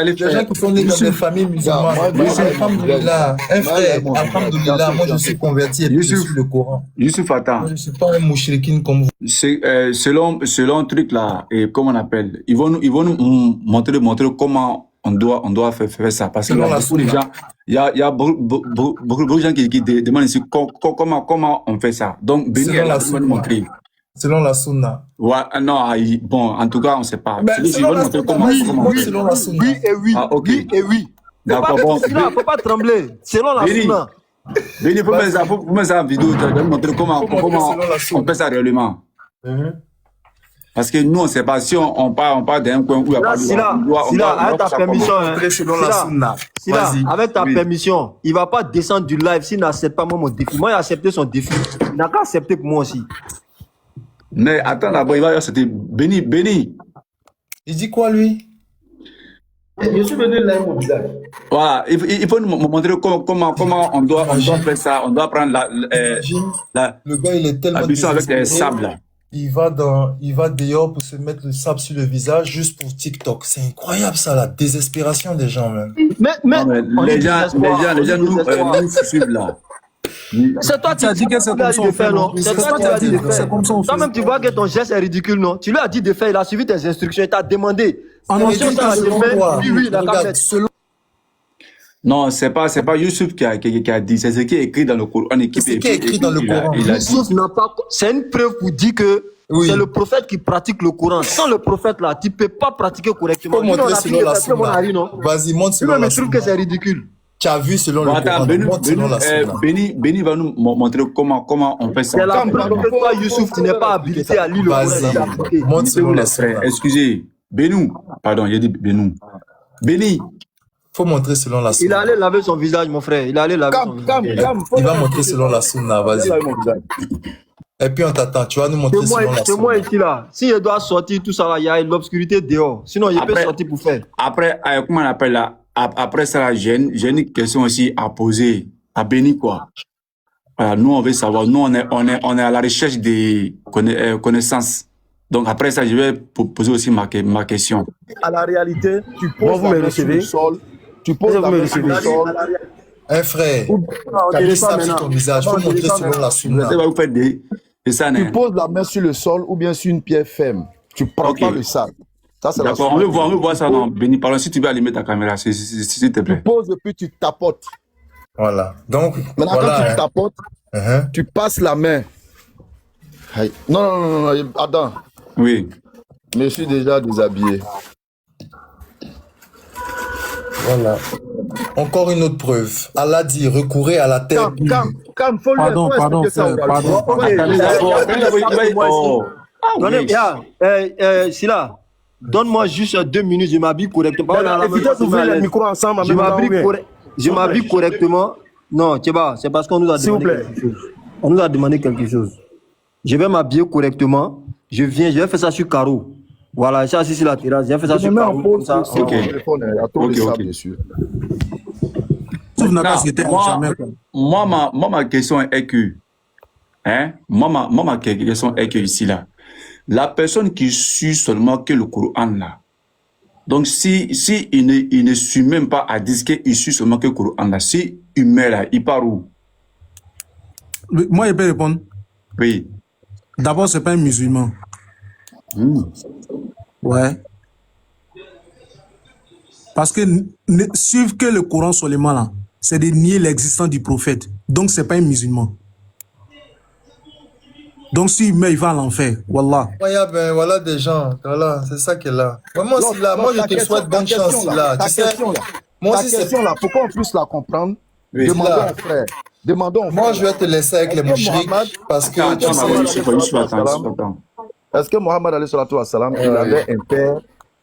Les gens qui sont nés dans des familles musulmanes. Alhamdoulilah. Un frère, alhamdoulilah, moi je suis converti et puis je suis le Coran. Youssouf, attends. Moi, je ne suis pas un mouchriquine comme vous. Selon truc là, et comment on appelle, ils vont nous montrer comment on doit faire ça. Parce que là, beaucoup de gens, il y a beaucoup de gens qui demandent ici comment on fait ça. Donc, Béni va nous montrer. Selon la sunna. Ouais, non, bon, en tout cas, on ne sait pas. Selon la sunna. Selon la sunna. Oui et oui. Ah, ok. Oui et oui. D'accord, bon. Il ne faut pas trembler. Selon la sunna. Béni, pour mettre ça en vidéo, tu vas montrer comment on fait ça réellement. Parce que nous, on ne sait pas si on part d'un coin où il n'y a pas de loi. Sila, avec ta permission, avec ta Oui. permission, il ne va pas descendre du live s'il n'accepte pas moi mon défi. Moi, j'ai accepté son défi. Il n'a qu'à accepter pour moi aussi. Mais attends d'abord, il va y avoir c'était Béni. Il dit quoi, lui? Je suis venu là, mon visage. Voilà, il faut nous montrer comment on doit faire ça. On doit prendre Le gars, il est tellement la buisson avec les sables là. il va dehors pour se mettre le sable sur le visage juste pour TikTok. C'est incroyable ça, la désespération des gens, même. Mais Les gens nous suivent là. c'est toi qui as dit que c'est comme ça de faire, non? C'est toi qui as dit de faire. Toi-même, tu vois que ton geste est ridicule, non? Tu lui as dit de faire, il a suivi tes instructions, il t'a demandé. Oui, il a qu'à faire. Non, c'est pas Youssouf qui a dit, c'est ce qui est écrit dans le Coran. C'est ce qui est écrit dans le Coran. Youssouf n'a pas. C'est une preuve pour dire que c'est le prophète qui pratique le Coran. Sans le prophète là, tu peux pas pratiquer correctement. Faut montrer selon la sunna. Vas-y, montre selon la sunna. Je trouve que c'est ridicule. Tu as vu selon le Coran. Montre selon la sunna. Béni va nous montrer comment on fait ça. C'est la preuve que toi, Youssouf, tu n'es pas habilité à lire le Coran. Vas-y, montre selon la sunna. Excusez, Bénou. Pardon, j'ai dit Bénou. Béni. Faut montrer selon la sunna. Il allait laver son visage, mon frère. Il allait laver son visage. Il va montrer selon la sunna, vas-y. Et puis on t'attend, tu vas nous montrer selon la sunna. C'est moi ici là. Si je dois sortir, tout ça là, il y a l'obscurité dehors. Sinon, il peut sortir pour faire. Après, comment on appelle là? Après ça, j'ai une question aussi à poser à Béni, quoi. Voilà, nous, on veut savoir. Nous, on est à la recherche des connaissances. Donc après ça, je vais poser aussi ma question. À la réalité, tu poses la main sur le sol. Tu poses la main sur le sol. Un frère, tu as mis ça sur ton visage. Il faut montrer selon la sunna. Tu poses la main sur le sol ou bien sur une pierre ferme. Tu prends pas le sable. D'accord, on veut voir ça. Non, Béni, pardon, si tu veux allumer ta caméra, s'il te plaît. Tu poses et puis tu tapotes. Voilà. Donc, maintenant, voilà, quand tu tapotes, tu passes la main. Non, Adam. Oui. Mais je suis déjà déshabillé. Voilà. Encore une autre preuve. Allah dit recourez à la terre. Pardon. Sila, donne-moi juste 2 minutes, je m'habille correctement. Je m'habille correctement. Non, c'est parce qu'on nous a demandé quelque chose. On nous a demandé quelque chose. Je vais m'habiller correctement. Je vais faire ça sur carreau. Voilà, ça, c'est la terrasse. Je vais faire ça sur carreau. Moi, ma question est que, ma question est que ici, là, la personne qui suit seulement que le Coran, là, donc si il ne suit même pas à dire qu'il suit seulement que le Coran, là, si il meurt là, il part où? Moi, je peux répondre. Oui. D'abord, c'est pas un musulman. Ouais. Parce que suivre que le Coran seulement là, c'est de nier l'existence du prophète. Donc, c'est pas un musulman. Donc, s'il meurt, il va à l'enfer. Wallah. Voilà des gens. Voilà, c'est ça qui est là. Moi, je te souhaite bonne chance là. Tu sais, moi aussi, question là, pour qu'on puisse la comprendre, demandons à frère. Moi, je vais te laisser avec les mouchriques parce que est-ce que Mohammed alayhi salatu wa salam, il avait un père?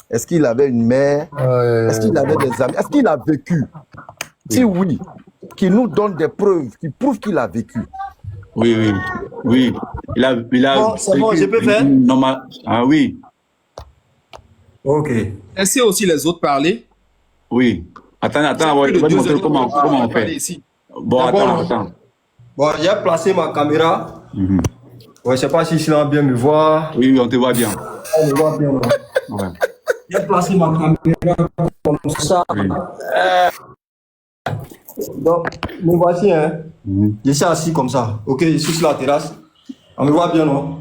Est-ce qu'il avait une mère? Est-ce qu'il avait des amis? Est-ce qu'il a vécu? Si oui, qu'il nous donne des preuves qui prouvent qu'il a vécu. Oui. Il a bon, c'est bon, je peux faire? Normal. Ah oui. Ok. Laissez aussi les autres parler. Oui. Attends, je vais te montrer comment on fait. Bon, attends. Bon, j'ai placé ma caméra. Ouais, je sais pas si je vais bien me voir. Oui, on te voit bien. On me voit bien. Ouais. J'ai placé ma caméra comme comme ça. Donc, me voici, hein. Je suis assis comme ça. Ok, je suis sur la terrasse. On me voit bien, non?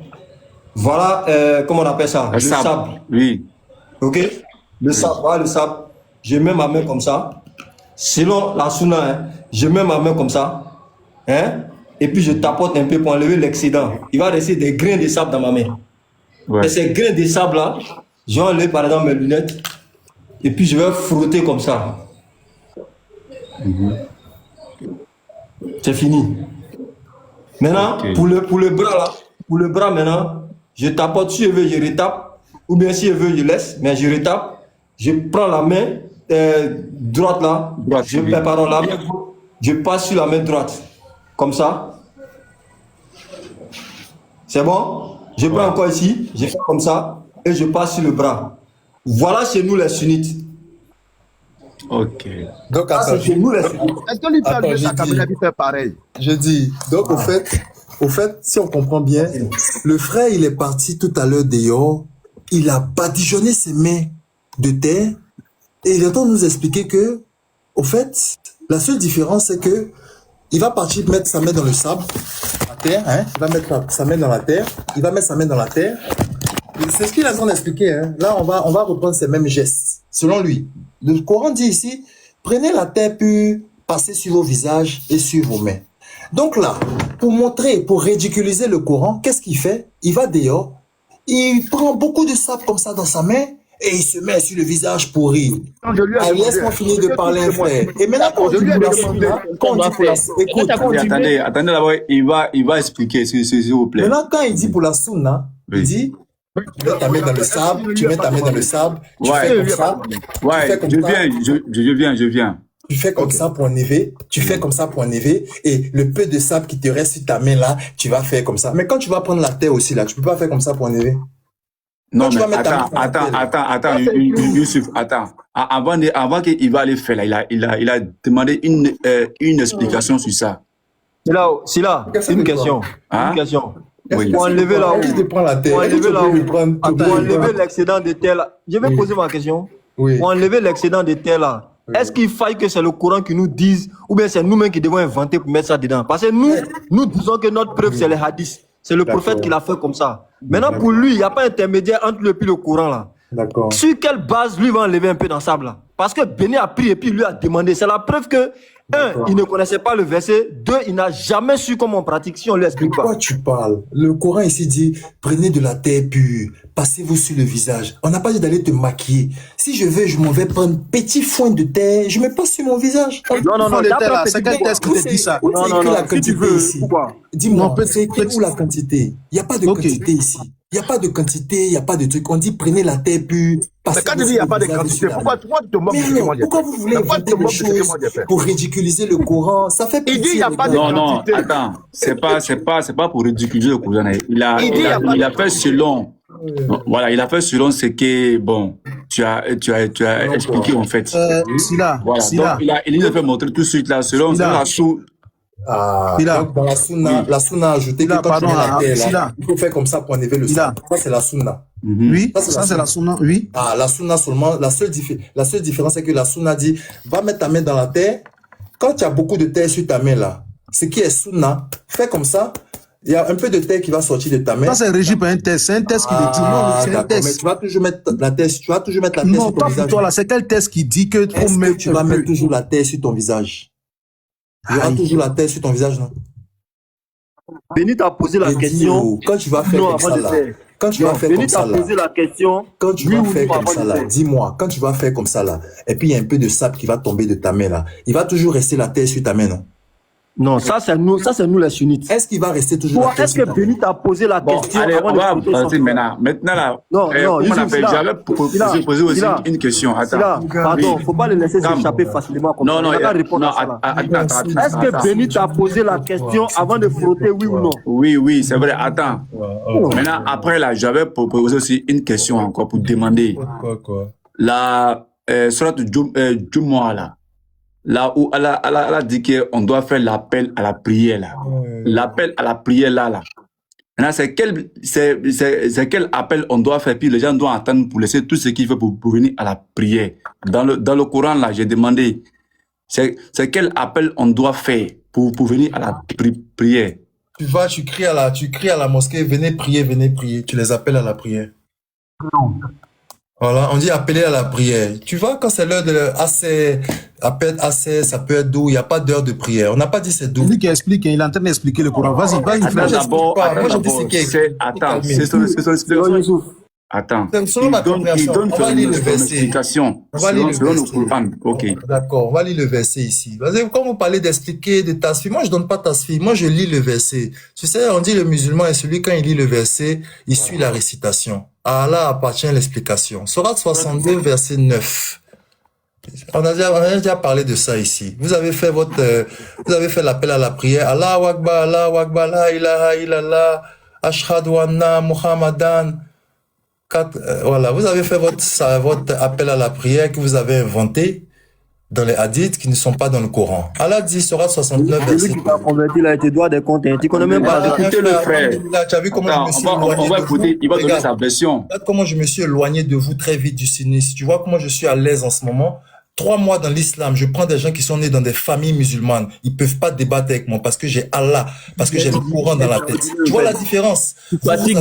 Voilà, comment on appelle ça? Le sable. Oui. Ok? Le sable, voilà le sable. Je mets ma main comme ça. Selon la sunna, hein, je mets ma main comme ça. Hein? Et puis je tapote un peu pour enlever l'excédent. Il va rester des grains de sable dans ma main. Ouais. Et ces grains de sable là, je vais enlever par exemple mes lunettes. Et puis je vais frotter comme ça. C'est fini. Maintenant, pour le bras là, pour le bras maintenant, je tapote, si je veux, je retape. Ou bien si je veux, je laisse, mais je retape. Je prends la main droite là, pardon, la main, je passe sur la main droite. Comme ça. C'est bon? Je prends encore ici, je fais comme ça, et je passe sur le bras. Voilà chez nous les sunnites. Ok. Donc, c'est chez nous les sunnites. Est-ce que lui peut sa caméra lui fait pareil? Je dis, donc au fait, si on comprend bien, le frère, il est parti tout à l'heure dehors, il a badigeonné ses mains de terre, et il est en train de nous expliquer que, au fait, la seule différence, c'est que il va partir mettre sa main dans le sable, la terre, hein, il va mettre sa main dans la terre, il va mettre sa main dans la terre. C'est ce qu'il est en train d'expliquer, hein. Là, on va reprendre ces mêmes gestes, selon lui. Le Coran dit ici, prenez la terre pure, passez sur vos visages et sur vos mains. Donc là, pour montrer, pour ridiculiser le Coran, qu'est-ce qu'il fait? Il va dehors, il prend beaucoup de sable comme ça dans sa main, et il se met sur le visage pour rire. Laisse-moi finir de parler, frère. Et maintenant, quand on dit pour la sunna, écoute, attendez d'abord, il va expliquer, s'il vous plaît. Maintenant, quand il dit pour la sunna, il dit, tu mets ta main dans le sable, tu mets ta main dans le sable, tu fais comme ça. Ouais, je viens. Tu fais comme ça pour enlever, tu fais comme ça pour enlever, et le peu de sable qui te reste sur ta main là, tu vas faire comme ça. Mais quand tu vas prendre la terre aussi là, tu peux pas faire comme ça pour enlever. Non, mais attends, Youssouf, attends. Avant qu'il va aller faire là, il a demandé une explication sur ça. C'est là, une question. Une question. Oui. Pour enlever là-haut, pour enlever l'excédent de terre là. Je vais poser ma question. Oui. Pour enlever l'excédent de terre là, est-ce qu'il faille que c'est le Coran qui nous dise, ou bien c'est nous-mêmes qui devons inventer pour mettre ça dedans? Parce que nous disons que notre preuve c'est les hadiths. C'est le prophète qui l'a fait comme ça. Maintenant, pour lui, il n'y a pas intermédiaire entre lui et le Coran là. D'accord. Sur quelle base lui va enlever un peu dans le sable là? Parce que Béni a pris et puis lui a demandé. C'est la preuve que, il ne connaissait pas le verset. 2, il n'a jamais su comment on pratique si on ne lui explique pas. De quoi tu parles? Le Coran ici dit, prenez de la terre pure, passez-vous sur le visage. On n'a pas dit d'aller te maquiller. Si je veux, je m'en vais prendre petit foin de terre, je me passe sur mon visage. Non, c'est quel texte qui te dit ça? Non, la quantité ici. Dis-moi, c'est écrit où la quantité? Il n'y a pas de quantité ici. Il n'y a pas de quantité, il n'y a pas de truc. On dit prenez la terre pure. Mais quand tu dis il n'y a pas de quantité, pourquoi tu te moques de ce que moi j'ai fait? Pourquoi vous voulez inventer des choses pour ridiculiser le Coran? Ça fait pitié. Il dit il n'y a pas de quantité. Non, attends. C'est pas pour ridiculiser le Coran. Il a fait selon. Voilà, il a fait selon ce que, bon, tu as expliqué en fait. Sila, voilà, Sila. Donc il a fait montrer tout de suite là, selon la sous. Donc dans la sunna a ajouté que quand tu mets la terre là, il faut faire comme ça pour enlever le sang. Ça c'est la sunna. Oui, ça c'est la sunna, oui. La sunna seulement, la seule différence c'est que la sunna dit, va mettre ta main dans la terre, quand tu as beaucoup de terre sur ta main là, ce qui est sunna, fais comme ça, il y a un peu de terre qui va sortir de ta main. Ça c'est régi par un test, c'est un test qui le dit, non, c'est un test. Mais tu vas toujours mettre la terre, sur ton visage. Non, pas pour toi là, c'est quel test qui dit que faut mettre. Tu vas mettre toujours la terre sur ton visage. Il y aura toujours la terre sur ton visage, non? Béni t'a posé la question. Quand tu vas faire comme ça là, quand tu vas faire comme ça là, posé la question. Quand tu vas faire comme ça là, dis-moi, quand tu vas faire comme ça là, et puis il y a un peu de sable qui va tomber de ta main là, il va toujours rester la terre sur ta main, non? Non, ça c'est nous les sunnites. Est-ce qu'il va rester toujours la terre sur ta main? Est-ce que Béni t'a posé la question? Allez, on va passer maintenant. Maintenant là, j'avais posé aussi une question. Attends. Pardon, faut pas le laisser s'échapper facilement comme ça. Non, attends. Est-ce que Béni t'a posé la question avant de frotter, oui ou non? Oui, c'est vrai. Attends. Maintenant, après là, j'avais posé aussi une question encore pour demander. Quoi? La surat Jumu'ah là. Là où elle a dit qu'on doit faire l'appel à la prière là. L'appel à la prière là. Maintenant, c'est quel appel on doit faire, puis les gens doivent attendre pour laisser tout ce qu'il faut pour venir à la prière. Dans le Coran, là, j'ai demandé, c'est quel appel on doit faire pour venir à la prière. Tu cries à la mosquée, venez prier, tu les appelles à la prière. Non. Voilà, on dit appeler à la prière. Tu vois, quand c'est l'heure de assez, ça peut être d'où, il n'y a pas d'heure de prière. On n'a pas dit c'est d'où. C'est lui qui explique, il est en train d'expliquer le Coran. Vas-y, frère. Attends, c'est son explication. Attends, selon ma compréhension, on va lire le verset. On va lire le Coran. Ok. D'accord, on va lire le verset ici. Quand vous parlez d'expliquer de tasfi, moi je donne pas tasfi, moi je lis le verset. Tu sais, on dit le musulman est celui quand il lit le verset, il suit la récitation. À Allah appartient l'explication. Sourate 62, verset 9. On a déjà parlé de ça ici. Vous avez fait l'appel à la prière. Allahu Akbar, la ilaha illallah, ashhadu anna Muhammadan. Voilà, vous avez fait votre appel à la prière que vous avez inventé dans les hadiths qui ne sont pas dans le Coran. Allah dit, Sourate 69, verset 2. Celui qui t'a converti, il a été droit des comptes. Tu connais même pas. Écoutez le frère. Tu as vu comment je me suis éloigné on va écouter, il va donner sa version. Regarde comment je me suis éloigné de vous très vite du sunnisme. Tu vois comment je suis à l'aise en ce moment. 3 mois dans l'islam, je prends des gens qui sont nés dans des familles musulmanes. Ils peuvent pas débattre avec moi parce que j'ai Allah, parce que j'ai le Coran dans la tête. Tu vois la différence? Vous avez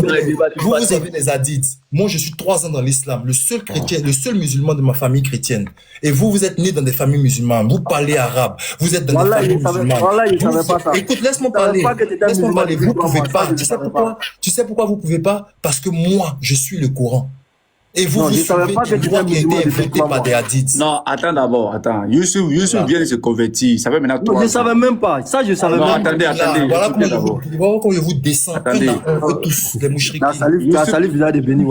les hadiths. Moi, je suis 3 ans dans l'islam, le seul chrétien, le seul musulman de ma famille chrétienne. Et vous êtes nés dans des familles musulmanes. Vous parlez arabe. Vous êtes dans des familles musulmanes. Écoute, laisse-moi parler. Laisse-moi parler. Vous pouvez pas. Tu sais pourquoi vous pouvez pas? Parce que moi, je suis le Coran. Et vous, vous savez pas que tu droit qui a été inventé par des hadiths. Non, attends d'abord, attends. Youssouf vient de se convertir. Ça fait maintenant 3 ans. Je savais même pas. Ça, je savais même pas. Attendez. Voilà comment je vous descends. Attendez. Tous, les mouchriquins. La salive vient de venir.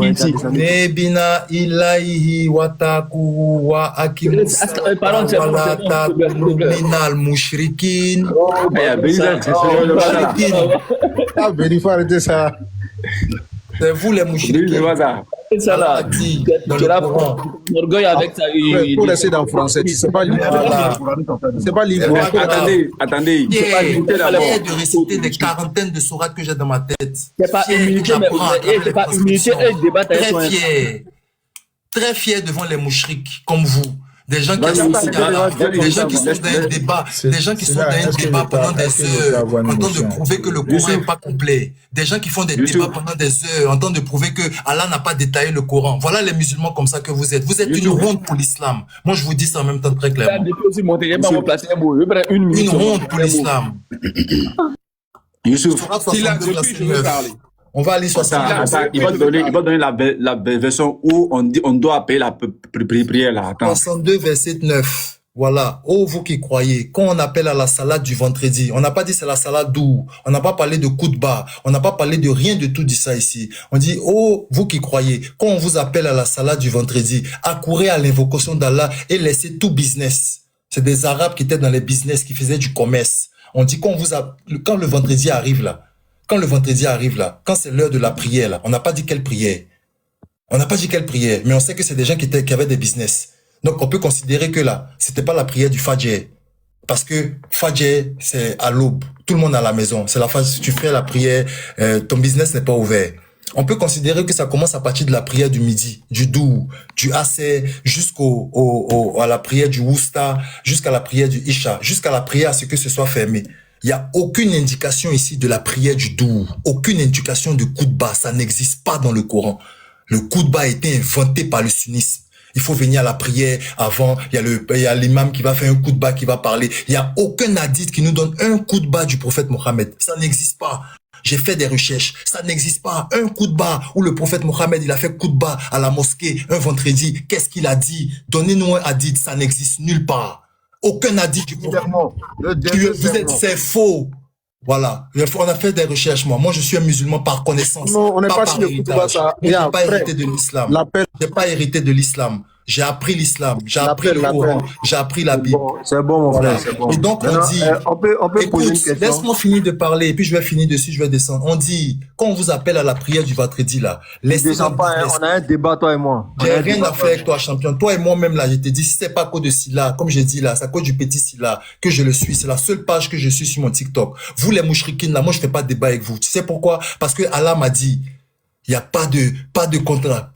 Nebina ilahi wataku wa akimu minal mouchriquin. Il faut arrêter ça. C'est vous les mouchriquins. C'est ça là. Tu l'as orgueil avec ça. Pour laisser dans le français, c'est pas libre. C'est pas libre. Attendez. J'essaie de réciter des quarantaines de sourates que j'ai dans ma tête. C'est pas humilité, mais c'est pas humilité et débat. Très fier devant les mouchriques comme vous. Des gens qui sont dans un débat, pendant des heures, en train de prouver que le Coran n'est pas complet. Des gens qui font des débats pendant des heures, en train de prouver que Allah n'a pas détaillé le Coran. Voilà les musulmans comme ça que vous êtes. Vous êtes une honte pour l'islam. Moi, je vous dis ça en même temps très clairement. Une honte pour l'islam. Youssouf, on va aller sur ça. Il va donner la version où on doit appeler la prière là. 62 verset 9. Voilà. Oh, vous qui croyez, quand on appelle à la salade du vendredi, on n'a pas dit c'est la salade d'où. On n'a pas parlé de coup de bas. On n'a pas parlé de rien de tout ça ici. On dit, oh, vous qui croyez, quand on vous appelle à la salade du vendredi, accourez à l'invocation d'Allah et laissez tout business. C'est des Arabes qui étaient dans les business, qui faisaient du commerce. On dit quand le vendredi arrive là, quand c'est l'heure de la prière, là, on n'a pas dit quelle prière. Mais on sait que c'est des gens qui avaient des business. Donc, on peut considérer que là, c'était pas la prière du Fajr. Parce que Fajr, c'est à l'aube. Tout le monde à la maison. C'est la phase, si tu fais la prière, ton business n'est pas ouvert. On peut considérer que ça commence à partir de la prière du midi, du Dou, du Asser, à la prière du Wusta, jusqu'à la prière du Isha, jusqu'à la prière à ce que ce soit fermé. Il n'y a aucune indication ici de la prière du Dou, aucune indication de khutba, ça n'existe pas dans le Coran. Le khutba a été inventé par le sunnisme. Il faut venir à la prière avant, il y a l'imam qui va faire un khutba, qui va parler. Il n'y a aucun hadith qui nous donne un khutba du prophète Mohammed. Ça n'existe pas. J'ai fait des recherches. Ça n'existe pas. Un khutba où le prophète Mohammed, il a fait khutba à la mosquée un vendredi. Qu'est-ce qu'il a dit? Donnez-nous un hadith. Ça n'existe nulle part. Aucun hadith du prophète. C'est faux. Voilà. On a fait des recherches, moi. Moi, je suis un musulman par connaissance. Non, on n'est pas sur le khutba, ça. Je n'ai pas hérité de l'islam. J'ai pas hérité de l'islam. J'ai appris l'islam, j'ai appris le Coran, j'ai appris la Bible. C'est bon, mon frère, c'est bon. Et donc, Maintenant, on dit, on peut poser une écoute, question. laisse-moi finir de parler, et puis je vais finir dessus, je vais descendre. On dit, quand on vous appelle à la prière du vendredi, là, laissez Descends pas, hein, on a un débat, toi et moi. j'ai rien à faire avec toi, champion. Toi et moi-même, là, je t'ai dit, si c'est pas à cause de Silla, comme j'ai dit là, c'est à cause du petit Silla que je le suis. C'est la seule page que je suis sur mon TikTok. Vous, les mouchrikines, là, moi, je fais pas de débat avec vous. Tu sais pourquoi? Parce que Allah m'a dit, il y a pas de contrat,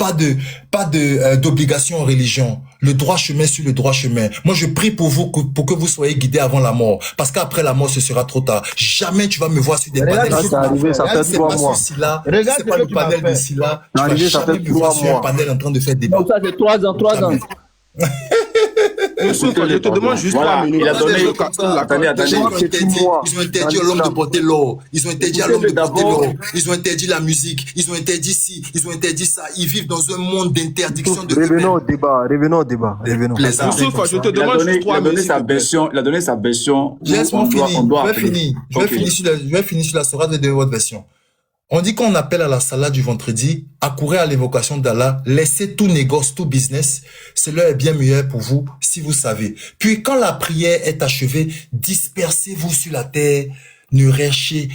d'obligation en religion. Le droit chemin sur le droit chemin. Moi, je prie pour vous, pour que vous soyez guidés avant la mort. Parce qu'après la mort, ce sera trop tard. Jamais tu vas me voir sur des panels. C'est arrivé, ça fait 3 mois. C'est pas le panel de Silla. Tu vas jamais me voir sur un panel en train de faire débat. Donc ça fait 3 ans, 3 ans. Monsieur, je te demande juste 3 minutes. Il a donné. Attendez. Ils ont interdit à l'homme de porter l'or. Ils ont interdit à l'homme de porter l'or. Ils ont interdit la musique. Ils ont interdit ci. Ils ont interdit ça. Ils vivent dans un monde d'interdiction de Revenons au débat. Youssouf, je te demande juste 3 minutes. Il a donné sa version. Laisse-moi finir. Je vais finir sur la sourate de votre version. On dit qu'on appelle à la salat du vendredi, accourir à l'évocation d'Allah, laissez tout négoce, tout business, cela est bien meilleur pour vous si vous savez. Puis quand la prière est achevée, dispersez-vous sur la terre, recherchez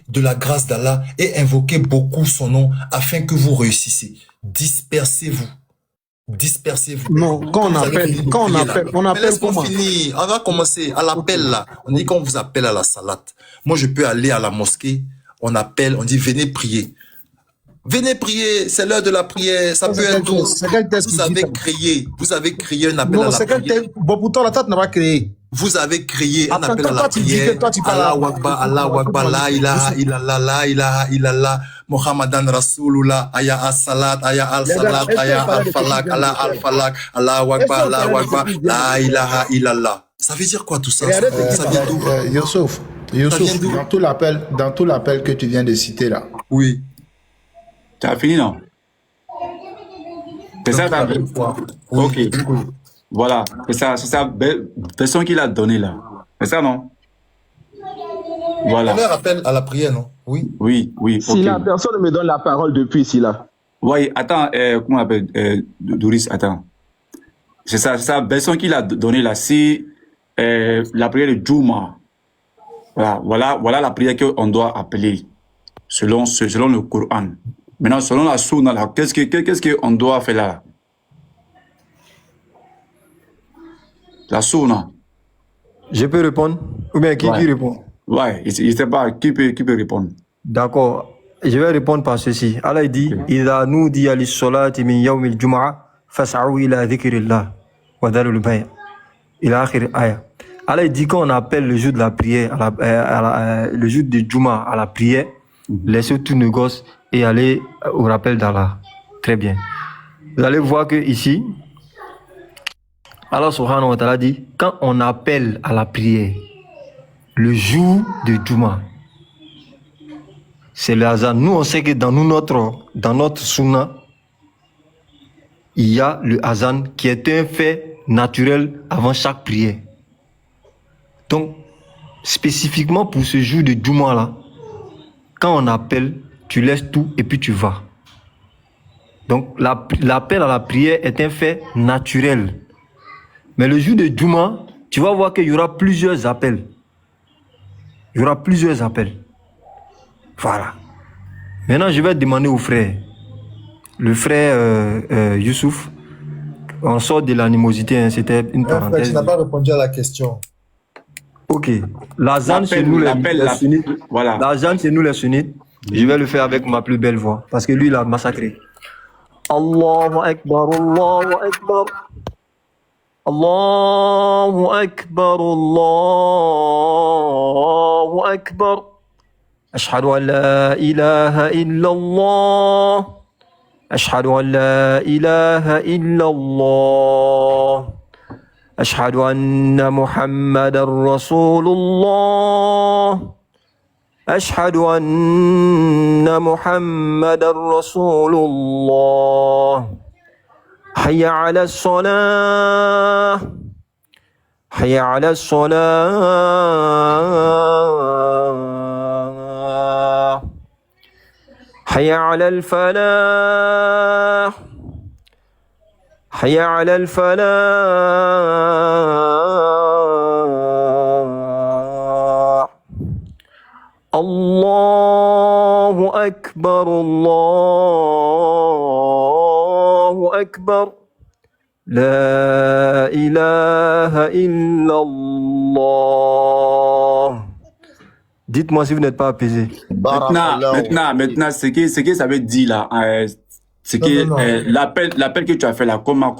de la grâce d'Allah et invoquez beaucoup son nom afin que vous réussissez. Dispersez-vous. Non, quand on appelle comment? Finir. On va commencer à l'appel là. On dit qu'on vous appelle à la salat. Moi, je peux aller à la mosquée. On appelle, on dit venez prier. Venez prier, c'est l'heure de la prière. Ça peut être tout. Vous avez créé un appel à la prière. Bon, pourtant, la tête n'a pas créé. Vous avez créé un appel à la prière. Allahu Akbar, la ilaha illallah, la ilaha illallah, Muhammadan Rasulullah, aya as-salat, aya al-salat, aya al-falak, ala al-falak, Allahu Akbar, la ilaha illallah. Ça veut dire quoi tout ça? Ça vient d'où? Youssouf, dans tout l'appel que tu viens de citer là. Oui. Tu as fini, non? C'est ça, ok. Voilà. C'est ça, personne qui l'a donné là. C'est ça, non? Voilà. On leur appelle à la prière, non? Oui. Oui. Si la personne me donne la parole depuis Silla. Oui, attends, comment on appelle, Doris, attends. C'est ça, personne qui l'a donné là. Si la prière de Juma. Voilà la prière qu'on doit appeler selon le Coran. Maintenant, selon la Sunna, là, qu'est-ce qu'on doit faire là? La Sunna. Je peux répondre? Ou bien qui répond? Ouais, je ne sais pas qui peut répondre. D'accord. Je vais répondre par ceci. Allah dit إِذَا نُودِيَ لِلصَّلَاةِ مِنْ يَوْمِ الْجُمْعَةِ فَاسْعَوْا إِلَى ذِكْرِ اللَّهِ وَذَرُوا الْبَيْعَ إِلَى آخِرِ الْآيَةِ. Allah dit qu'on appelle le jour de la prière, le jour du Juma à la prière, laissez tout négoce et aller au rappel d'Allah. Très bien. Vous allez voir que ici, Allah subhanahu wa ta'ala dit, quand on appelle à la prière, le jour de Juma, c'est le hasard. Nous, on sait que dans notre sunna, il y a le hazan qui est un fait naturel avant chaque prière. Donc, spécifiquement pour ce jour de Juma là, quand on appelle, tu laisses tout et puis tu vas. Donc, l'appel à la prière est un fait naturel. Mais le jour de Juma, tu vas voir qu'il y aura plusieurs appels. Voilà. Maintenant, je vais demander au frère. Le frère Youssouf, on sort de l'animosité, hein, c'était une parenthèse. Tu n'as pas répondu à la question. Ok. L'azan, c'est nous les sunnites. Voilà. L'azan, c'est nous les sunnites. Je vais le faire avec ma plus belle voix. Parce que lui, il a massacré. Allahu Akbar, Allahu Akbar. Allahu Akbar, Allahu Akbar. أشهد أن لا إله إلا الله أشهد أن لا إله إلا الله أشهد أن محمد رسول الله أشهد أن محمد رسول الله حي على الصلاة حي على الصلاة حي على الفلاح Hayya ala al-falah. Allahu Akbar, Allahu Akbar. La ilaha illallah. Dites-moi si vous n'êtes pas apaisé. Maintenant, ce que ça veut dire là, c'est que l'appel que tu as fait là, comment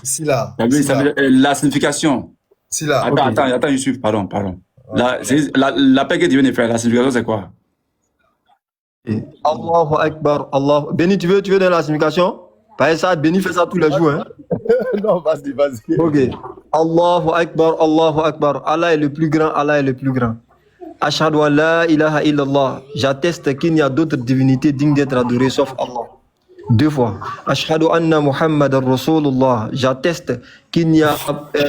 si là, la signification. Si là. Attends, Youssouf, pardon. L'appel que tu viens de faire, la signification c'est quoi? Allahu Akbar, Allah. Béni, tu veux donner la signification? Parce que ça, Béni fait ça tous les jours, hein? Non, vas-y. Ok. Allahu Akbar, Allahu Akbar. Allah est le plus grand, Allah est le plus grand. Ashhadu an la ilaha illallah. J'atteste qu'il n'y a d'autres divinités dignes d'être adorées sauf Allah. 2 fois. Ashhadu anna Muhammad Rasulullah. J'atteste qu'il n'y a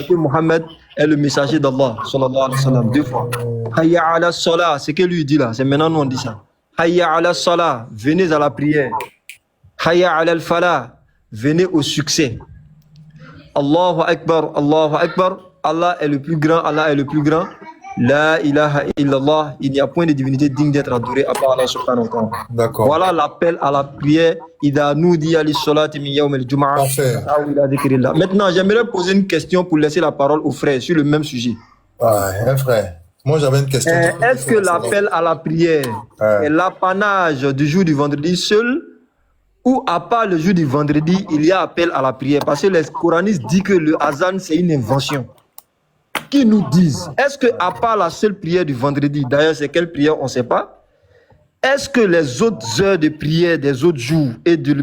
que Muhammad est le messager d'Allah. Sallallahu alayhi wa sallam. 2 fois. Hayya ala salah. C'est que lui dit là. C'est maintenant nous on dit ça. Hayya ala salah. Venez à la prière. Hayya ala al-falah. Venez au succès. Allahu Akbar, Allahu Akbar. Allah est le plus grand, Allah est le plus grand. La ilaha illallah. Il n'y a point de divinité digne d'être adorée à part Allah subhanahu wa ta'ala. D'accord. Voilà l'appel à la prière. Ida noudi ali salati min yawm al-jum'a. Maintenant, j'aimerais poser une question pour laisser la parole aux frères sur le même sujet. Frère. Moi, j'avais une question. Est-ce que l'appel à la prière est l'apanage du jour du vendredi seul? Ou à part le jour du vendredi, il y a appel à la prière? Parce que les coranistes disent que le azan, c'est une invention. Qui nous disent, est-ce que à part la seule prière du vendredi, d'ailleurs c'est quelle prière, on ne sait pas, est-ce que les autres heures de prière des autres jours et du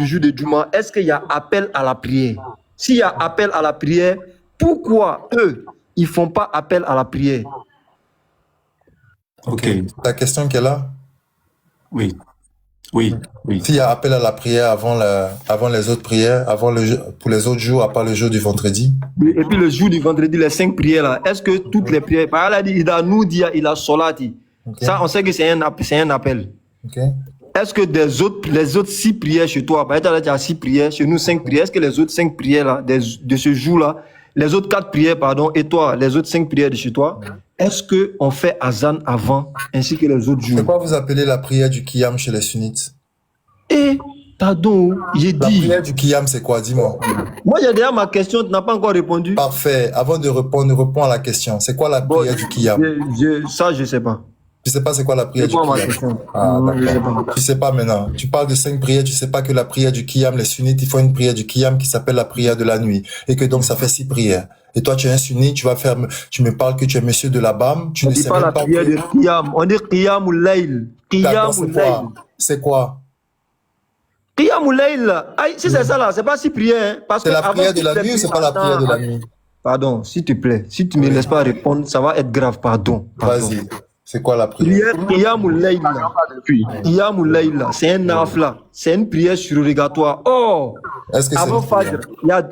jour de Juma, est-ce qu'il y a appel à la prière? S'il y a appel à la prière, pourquoi eux, ils ne font pas appel à la prière? Ok. Ta question qui est là? Oui. S'il y a appel à la prière avant les autres prières, pour les autres jours, à part le jour du vendredi. Et puis le jour du vendredi, les 5 prières là, est-ce que toutes les prières, par là, il a nous dit, il a solati. Ça, on sait que c'est un appel. Okay. Est-ce que les autres 6 prières chez toi, par exemple, il y a 6 prières, chez nous 5 prières, est-ce que les autres 5 prières là, de ce jour-là, les autres 4 prières, pardon, et toi, les autres 5 prières de chez toi, est-ce qu'on fait azan avant, ainsi que les autres jours? C'est quoi vous appelez la prière du Qiyam chez les sunnites? Pardon, j'ai dit. La prière du Qiyam, c'est quoi? Dis-moi. Moi, j'ai déjà ma question, tu n'as pas encore répondu. Parfait. Avant de répondre, réponds à la question. C'est quoi la prière du Qiyam? Ça, je ne sais pas. Tu sais pas c'est quoi la prière du Qiyam? D'accord. Tu sais pas maintenant. Tu parles de 5 prières, tu sais pas que la prière du Qiyam, les sunnites, ils font une prière du Qiyam qui s'appelle la prière de la nuit. Et que donc ça fait 6 prières. Et toi, tu es un sunnite, tu me parles que tu es monsieur de la BAM, tu ne sais même pas. On dit pas la prière de Qiyam, on dit Qiyamul Layl. Qiyamul Layl. C'est quoi? Qiyamul Layl. Si c'est ça là, c'est pas 6 prières. C'est la prière de la nuit ou c'est pas la prière de la nuit? Pardon, s'il te plaît. Si tu ne me laisses pas répondre, ça va être grave. Pardon. Vas-y. C'est quoi la prière? Qiyamul Layl. Qiyamul Layl, c'est un nafla. C'est une prière surrogatoire. Oh! Est-ce que avant Fajr,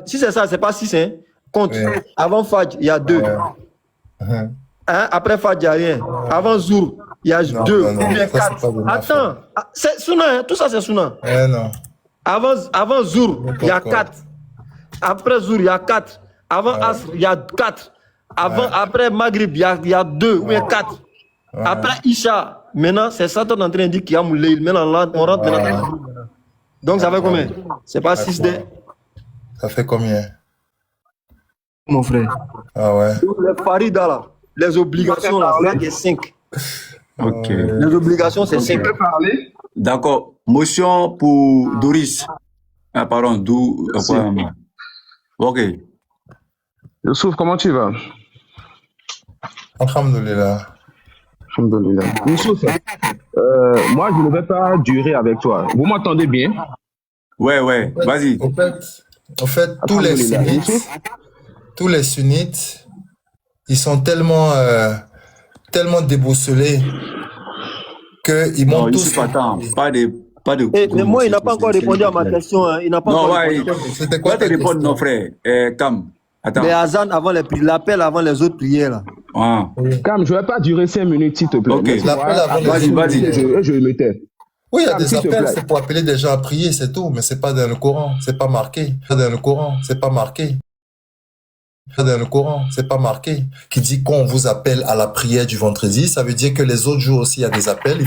si c'est ça, c'est pas 6, hein? Compte. Ouais. Avant Fajr, il y a 2. Hein? Après Fajr, il n'y a rien. Avant Zour, il y a 2. Ou bien 4. Attends. C'est Sunna, hein? Tout ça, c'est Sunna. Non. Avant Zour, il y a 4. Après Zour, il y a 4. Avant Asr, il y a 4. Après Maghrib, il y a 2 ou bien 4. Après Isha, maintenant, c'est ça qu'on est en train de dire qu'il y a Moulay. Maintenant, là, on rentre maintenant. Donc, ça fait combien? C'est pas 6 D. Ça fait combien? Mon frère. Ah ouais. Donc, les farida là, les obligations là, c'est 5. Ok. Les obligations, c'est 5. D'accord. Motion pour Doris. Ah, pardon, ok. Youssouf, comment tu vas? Alhamdulillah. Alhamdulillah. Youssouf, moi, je ne vais pas durer avec toi. Vous m'entendez bien? Ouais, vas-y. En fait, tous les sunnites, ils sont tellement déboussolés qu'ils montent tous. Pas de. Mais moi, il n'a pas encore répondu à ma question. Hein. Il n'a pas encore répondu. C'était quoi ta question? Non, frère. Cam. Attends. Les azan avant l'appel avant les autres prières là. Cam, je ne vais pas durer 5 minutes, s'il te plaît. Ok. L'appel avant vas-y. Je me tais. Oui, il y a des s'il te appels, plaît. c'est pour appeler des gens à prier, c'est tout, mais c'est pas dans le Coran, c'est pas marqué. Dans le Coran, c'est pas marqué. Dans le Coran, c'est pas marqué. Qui dit qu'on vous appelle à la prière du vendredi, ça veut dire que les autres jours aussi il y a des appels.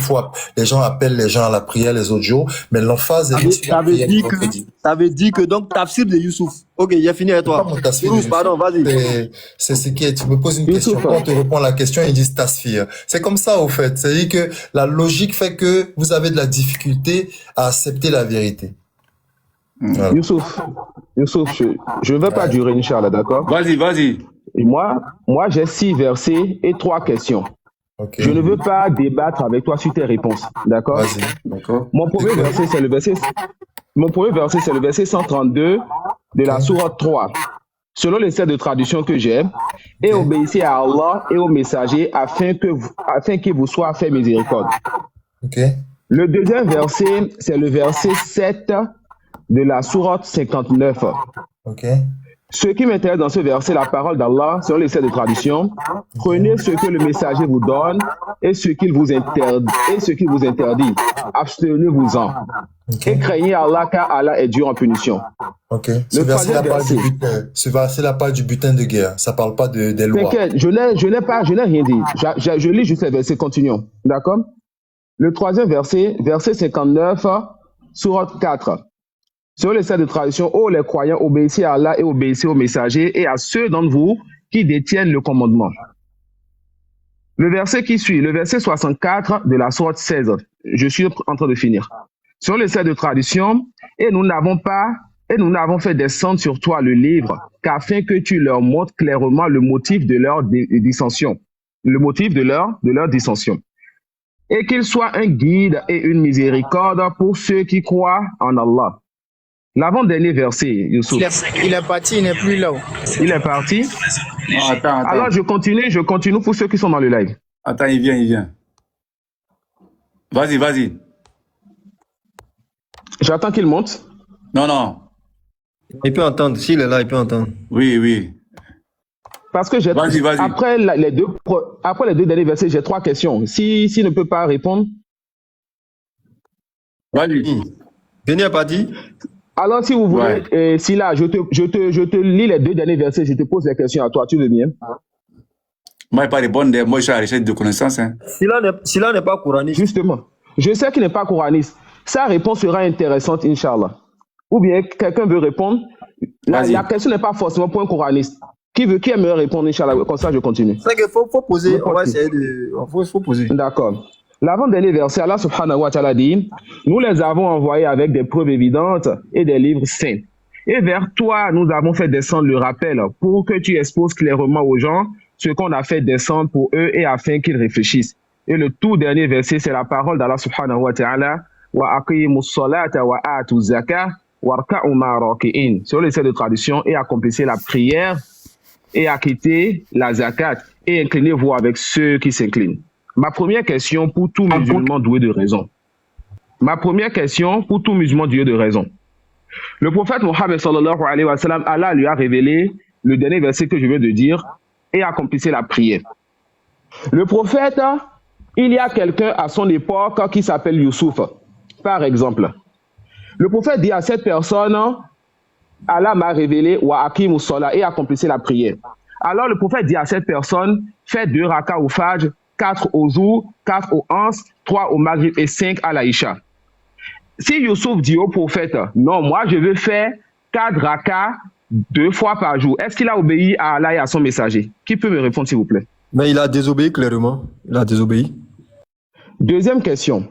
Les gens appellent les gens à la prière les autres jours, mais l'emphase est sur la prière du vendredi. Ça veut dire que donc tafsir de Youssouf. Ok, j'ai fini avec toi. C'est pas mon tasfir de Youssouf, pardon, vas-y. C'est ce qui est, tu me poses une question, Youssouf. quand on te répond à la question, ils disent tasfir. C'est comme ça, au fait. C'est-à-dire que la logique fait que vous avez de la difficulté à accepter la vérité. Voilà. Youssouf, je ne veux pas durer, Inch'Allah, d'accord? Vas-y. Et moi, j'ai 6 versets et 3 questions. Okay. Je ne veux pas débattre avec toi sur tes réponses, d'accord? Vas-y, d'accord. Mon premier verset, c'est le verset 132 de la sourate 3. Selon les sets de traduction que j'ai, et obéissez à Allah et aux messagers afin qu'il vous soit fait miséricorde. Okay. Le deuxième verset, c'est le verset 7 de la sourate 59. Okay. Ce qui m'intéresse dans ce verset, la parole d'Allah, selon les sets de traduction, prenez ce que le messager vous donne et ce qu'il vous interdit. Abstenez-vous-en. Okay. Et craignez Allah car Allah est dur en punition. Ok. Ce verset-là parle du butin de guerre. Ça parle pas des lois. T'inquiète, je n'ai rien dit. Je lis juste les versets, continuons. D'accord? Le troisième verset, verset 59, sourate 4. Sur les sets de tradition, ô les croyants, obéissez à Allah et obéissez aux messagers et à ceux d'entre vous qui détiennent le commandement. Le verset qui suit, le verset 64 de la sourate 16. Je suis en train de finir. Sur les sets de tradition, et nous n'avons fait descendre sur toi le livre, qu'afin que tu leur montres clairement le motif de leur dissension. Le motif de leur dissension. Et qu'il soit un guide et une miséricorde pour ceux qui croient en Allah. L'avant-dernier verset, Youssouf. Il est parti, il n'est plus là. Il est parti. Non, attends. Alors je continue pour ceux qui sont dans le live. Attends, il vient. Vas-y. J'attends qu'il monte. Non. Il peut entendre. S'il est là, il peut entendre. Oui. Parce que Vas-y. Après les deux derniers versets, j'ai 3 questions. S'il ne peut pas répondre. Vas-y. Denis a pas dit. Alors, si vous voulez, si là, je te lis les 2 derniers versets, je te pose les questions à toi, tu veux bien? Moi, je ne pas répondre, moi, je suis à la recherche de connaissances. Hein. Si là n'est pas couraniste. Justement, je sais qu'il n'est pas couraniste. Sa réponse sera intéressante, Inch'Allah. Ou bien, quelqu'un veut répondre. La question n'est pas forcément pour un couraniste. Qui aimerait répondre, Inch'Allah? Comme ça, je continue. C'est qu'il faut poser. On va essayer de. Faut poser. D'accord. L'avant-dernier verset, Allah subhanahu wa ta'ala dit, nous les avons envoyés avec des preuves évidentes et des livres saints. Et vers toi, nous avons fait descendre le rappel pour que tu exposes clairement aux gens ce qu'on a fait descendre pour eux et afin qu'ils réfléchissent. Et le tout dernier verset, c'est la parole d'Allah subhanahu wa ta'ala, wa aqimus salata wa atu zakah warka'u ma'a raki'in. Sur les de traduction, et accomplissez la prière et acquittez la zakat et inclinez-vous avec ceux qui s'inclinent. Ma première question pour tout musulman doué de raison. Le prophète Mohammed sallallahu alayhi wa sallam, Allah lui a révélé le dernier verset que je viens de dire et accomplissez la prière. Le prophète, il y a quelqu'un à son époque qui s'appelle Youssouf, par exemple. Le prophète dit à cette personne, Allah m'a révélé wa aqimus salat et accomplissez la prière. Alors le prophète dit à cette personne, fais 2 rakas au Fajr, 4 au jour, 4 au Ans, 3 au Maghrib et 5 à l'Aïcha. Si Youssouf dit au prophète, non, moi je veux faire 4 rakas 2 fois par jour, est-ce qu'il a obéi à Allah et à son messager? Qui peut me répondre s'il vous plaît? Mais il a désobéi clairement. Il a désobéi. Deuxième question.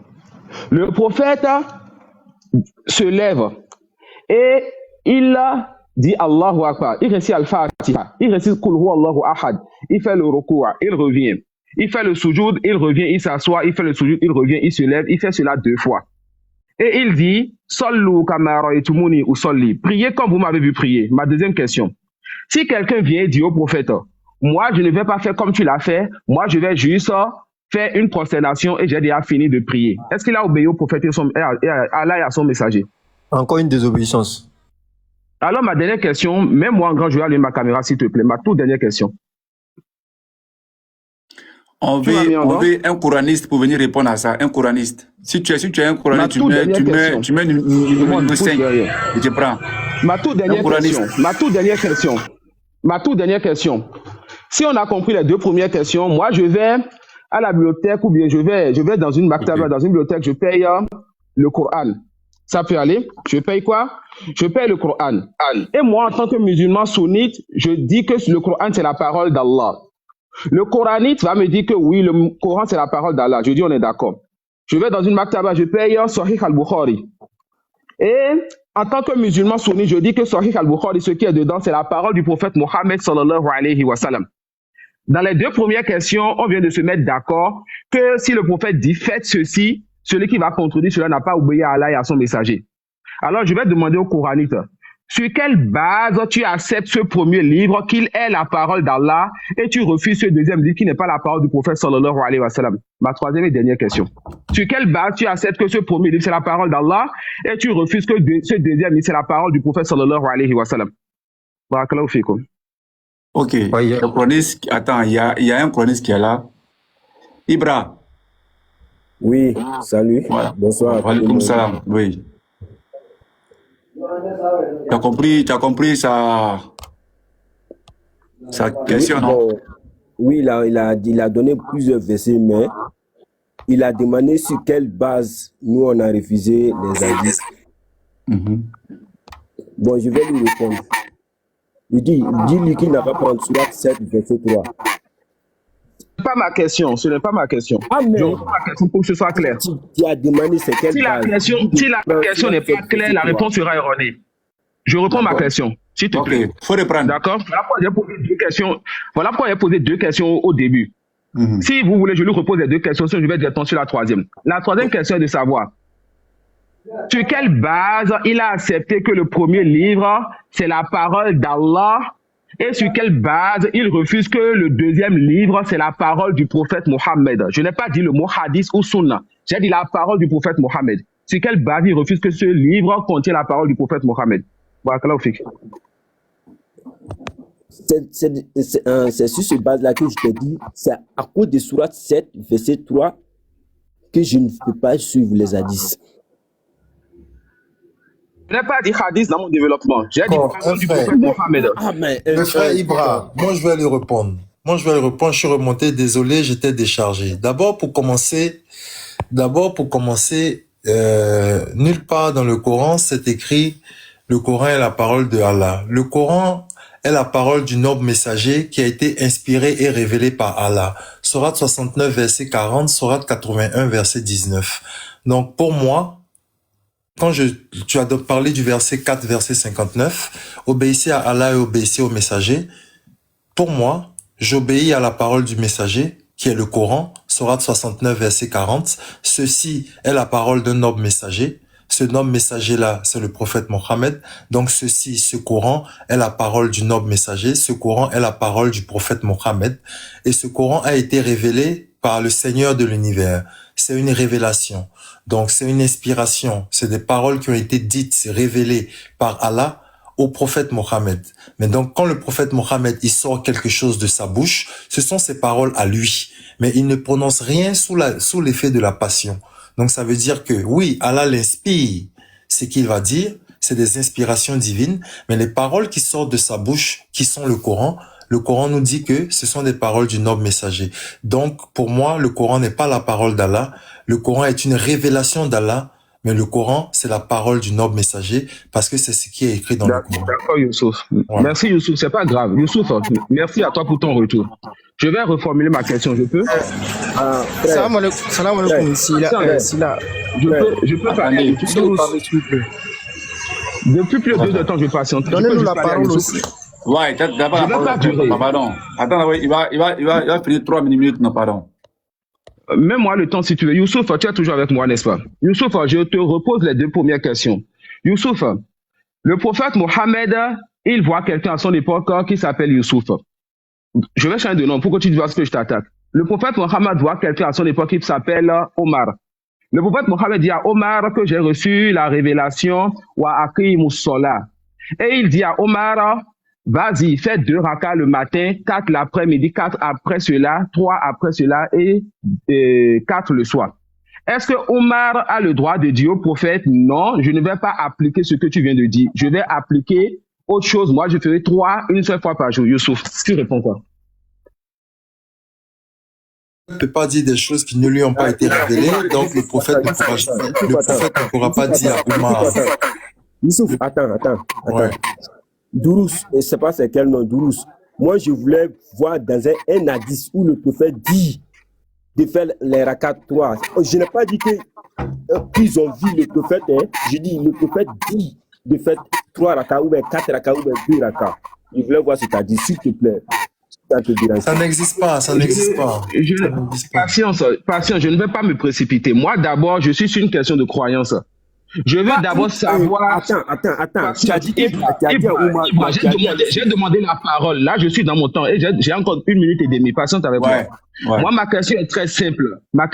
Le prophète se lève et il dit Allahu Akbar. Il récite Al-Fatiha. Il récite Qul huwa Allahu Ahad. Il fait le ruku', il revient. Il fait le sujoud, il revient, il s'assoit, il fait le sujoud, il revient, il se lève, il fait cela 2 fois. Et il dit, Sallu kama ra'aytumuni usalli. Priez comme vous m'avez vu prier. Ma deuxième question. Si quelqu'un vient et dit au prophète, moi je ne vais pas faire comme tu l'as fait, moi je vais juste faire une prosternation et j'ai déjà fini de prier. Est-ce qu'il a obéi au prophète et à Allah et à son messager? Encore une désobéissance. Alors ma dernière question, même moi en grand, je vais allumer ma caméra s'il te plaît. Ma toute dernière question. On veut un couraniste pour venir répondre à ça. Un couraniste. Si tu es un couraniste, tu mets numéro 5 et tu prends. Ma toute dernière question. Si on a compris les deux premières questions, moi je vais à la bibliothèque ou bien je vais dans une maktaba, dans une bibliothèque, je paye le Coran. Ça peut aller. Je paye quoi? Je paye le Coran. Et moi, en tant que musulman sunnite, je dis que le Coran, c'est la parole d'Allah. Le Coranite va me dire que oui, le Coran, c'est la parole d'Allah. Je dis, on est d'accord. Je vais dans une maktaba, je paye Sahih al-Bukhari. Et en tant que musulman sunnite, je dis que Sahih al-Bukhari, ce qui est dedans, c'est la parole du prophète Mohammed sallallahu alayhi wa sallam. Dans les deux premières questions, on vient de se mettre d'accord que si le prophète dit faites ceci, celui qui va contredire cela n'a pas obéi à Allah et à son messager. Alors, je vais demander au Coranite, sur quelle base tu acceptes ce premier livre qu'il est la parole d'Allah et tu refuses ce deuxième livre qui n'est pas la parole du prophète sallallahu alayhi wa sallam? Ma troisième et dernière question. Sur quelle base tu acceptes que ce premier livre c'est la parole d'Allah et tu refuses que ce deuxième livre c'est la parole du prophète sallallahu alayhi wa sallam? Barakallahu fikum. Ok. Le chroniste, attends, il y a un chroniste qui est là. Ibra. Oui, salut. Voilà. Bonsoir. Walaikum salam. Oui. Tu as compris sa question, non? Bon, oui, il a donné plusieurs versets, mais il a demandé sur quelle base nous on a refusé les hadiths. Bon, je vais lui répondre. Il dit lui qu'il n'a pas pris surat 7, verset 3. Ce n'est pas ma question. Ah, mais je réponds à ma question pour que ce soit clair. Tu as demandé c'est quelle base. Si la question n'est pas claire, la réponse sera erronée. Je réponds à ma question, s'il te plaît. Faut reprendre. D'accord? Voilà pourquoi j'ai posé deux questions au début. Si vous voulez, je lui repose les deux questions, sinon je vais directement sur la troisième. La troisième question est de savoir sur quelle base il a accepté que le premier livre, c'est la parole d'Allah, et sur quelle base il refuse que le deuxième livre, c'est la parole du prophète Mohammed. Je n'ai pas dit le mot hadith ou sunnah, j'ai dit la parole du prophète Mohammed. Sur quelle base il refuse que ce livre contient la parole du prophète Mohammed? C'est sur cette base-là que je te dis, c'est à cause de Surat 7, verset 3, que je ne peux pas suivre les hadiths. Je n'ai pas dit hadith dans mon développement. J'ai dit parole du prophète Mohammed. Le frère Ibra, moi je vais lui répondre. Je suis remonté, désolé, j'étais déchargé. D'abord pour commencer, nulle part dans le Coran c'est écrit le Coran est la parole de Allah. Le Coran est la parole du noble messager qui a été inspiré et révélé par Allah. Sourate 69, verset 40, Sourate 81, verset 19. Donc pour moi, quand tu as parlé du verset 4, verset 59, obéissez à Allah et obéissez au messager. Pour moi, j'obéis à la parole du messager, qui est le Coran, Sourate 69, verset 40. Ceci est la parole d'un noble messager. Ce noble messager-là, c'est le prophète Mohammed. Donc ce Coran est la parole du noble messager. Ce Coran est la parole du prophète Mohammed. Et ce Coran a été révélé par le Seigneur de l'univers. C'est une révélation. Donc c'est une inspiration. C'est des paroles qui ont été dites, révélées par Allah au prophète Mohammed. Mais donc quand le prophète Mohammed il sort quelque chose de sa bouche, ce sont ses paroles à lui. Mais il ne prononce rien sous l'effet de la passion. Donc ça veut dire que oui, Allah l'inspire. Ce qu'il va dire, c'est des inspirations divines, mais les paroles qui sortent de sa bouche, qui sont le Coran nous dit que ce sont des paroles du noble messager. Donc pour moi, le Coran n'est pas la parole d'Allah. Le Coran est une révélation d'Allah, mais le Coran, c'est la parole du noble messager parce que c'est ce qui est écrit dans le Coran. D'accord, Youssouf. Ouais. Merci, Youssouf. C'est pas grave. Youssouf, merci à toi pour ton retour. Je vais reformuler ma question, je peux? Salam alaikum. Je peux parler. Depuis plus de 2 temps, je patiente. Donnez-nous la parole aussi. Ouais, d'abord la parole. Pardon. Attends, il va finir 3 minutes, non, pardon. Mets-moi le temps si tu veux. Youssouf, tu es toujours avec moi, n'est-ce pas? Youssouf, je te repose les 2 premières questions. Youssouf, le prophète Mohammed, il voit quelqu'un à son époque qui s'appelle Youssouf. Je vais changer de nom pour que tu vois ce que je t'attaque. Le prophète Mohammed voit quelqu'un à son époque qui s'appelle Omar. Le prophète Mohammed dit à Omar que j'ai reçu la révélation wa aqimus salat. Et il dit à Omar, vas-y, fais 2 rakas le matin, 4 l'après-midi, 4 après cela, 3 après cela et 4 le soir. Est-ce que Omar a le droit de dire au prophète, non, je ne vais pas appliquer ce que tu viens de dire. Je vais appliquer autre chose. Moi, je ferai 3 une seule fois par jour. Youssouf, tu réponds quoi? Ne peut pas dire des choses qui ne lui ont pas été révélées, donc le prophète ne pourra pas dire à Omar. Youssouf, attends. Ouais. Dourous, je ne sais pas c'est quel nom, Dourous. Moi, je voulais voir dans un hadith où le prophète dit de faire les rakats 3. Je n'ai pas dit qu'ils ont vu le prophète, hein. Je dis le prophète dit de faire 3 rakats ou bien 4 rakats ou bien 2 rakats. Je voulais voir ce que tu as dit, s'il te plaît. Ça n'existe pas, ça n'existe pas. Patience, je ne vais pas me précipiter. Moi, d'abord, je suis sur une question de croyance. Je veux d'abord savoir... Attends. Tu as dit j'ai demandé la parole. Là, je suis dans mon temps et j'ai encore 1 minute et demie. Patiente avec moi. Ouais. Moi, ma question est très simple. Moi,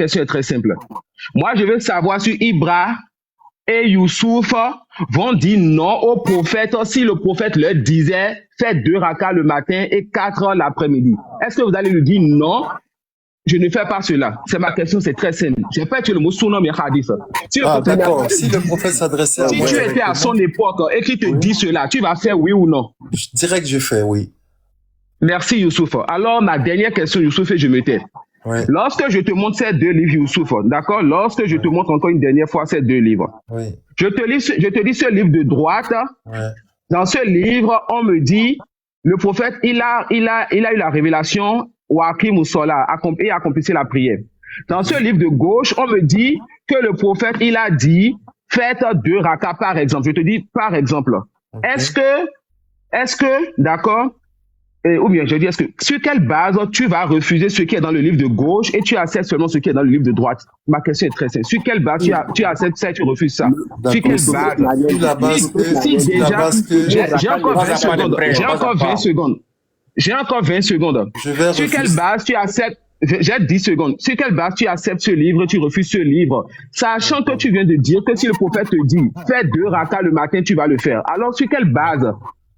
je veux savoir si Ibra et Youssouf vont dire non au prophète si le prophète leur disait faites 2 rakas le matin et 4 l'après-midi. Est-ce que vous allez lui dire non? Je ne fais pas cela. C'est ma question, c'est très simple. Je n'ai pas été le mot sonom et hadith. D'accord. Si le prophète s'adressait à moi. Si tu étais à son époque et qu'il te dit cela, tu vas faire oui ou non? Je dirais que je fais oui. Merci Youssouf. Alors, ma dernière question, Youssouf, et je me tais. Ouais. Lorsque je te montre ces 2 livres, Youssouf, d'accord? Lorsque je te montre encore une dernière fois ces 2 livres, je te dis ce livre de droite. Dans ce livre, on me dit, le prophète, il a eu la révélation, Wakim ou Sola, et accomplissait la prière. Dans ce livre de gauche, on me dit que le prophète, il a dit, faites 2 rakas par exemple. Je te dis par exemple. Est-ce que, d'accord? Ou bien je dis, sur quelle base tu vas refuser ce qui est dans le livre de gauche et tu acceptes seulement ce qui est dans le livre de droite? Ma question est très simple. Sur quelle base tu acceptes ça et tu refuses ça? Sur quelle base? J'ai encore 20 secondes. J'ai encore 20 secondes. Sur quelle base tu acceptes? J'ai 10 secondes. Sur quelle base tu acceptes ce livre, tu refuses ce livre, sachant que tu viens de dire que si le prophète te dit fais 2 rakas le matin, tu vas le faire. Alors sur quelle base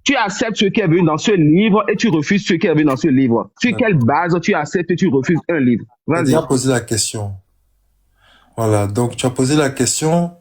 tu acceptes ce qui est venu dans ce livre et tu refuses ce qui est venu dans ce livre? Sur quelle base tu acceptes et tu refuses un livre? Vas-y. Tu as posé la question. Voilà, donc tu as posé la question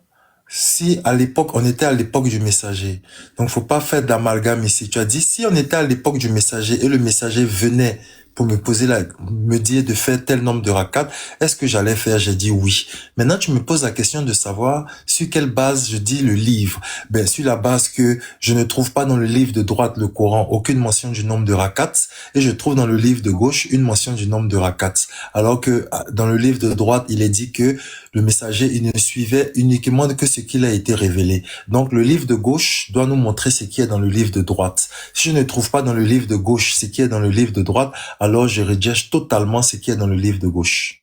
si à l'époque, on était à l'époque du messager. Donc faut pas faire d'amalgame ici. Tu as dit si on était à l'époque du messager et le messager venait pour me dire de faire tel nombre de rakats, est-ce que j'allais faire? J'ai dit oui. Maintenant, tu me poses la question de savoir sur quelle base je dis le livre. Ben, sur la base que je ne trouve pas dans le livre de droite, le Coran, aucune mention du nombre de rakats, et je trouve dans le livre de gauche une mention du nombre de rakats. Alors que dans le livre de droite, il est dit que le messager, il ne suivait uniquement que ce qu'il a été révélé. Donc, le livre de gauche doit nous montrer ce qui est dans le livre de droite. Si je ne trouve pas dans le livre de gauche ce qui est dans le livre de droite, alors je rejette totalement ce qui est dans le livre de gauche.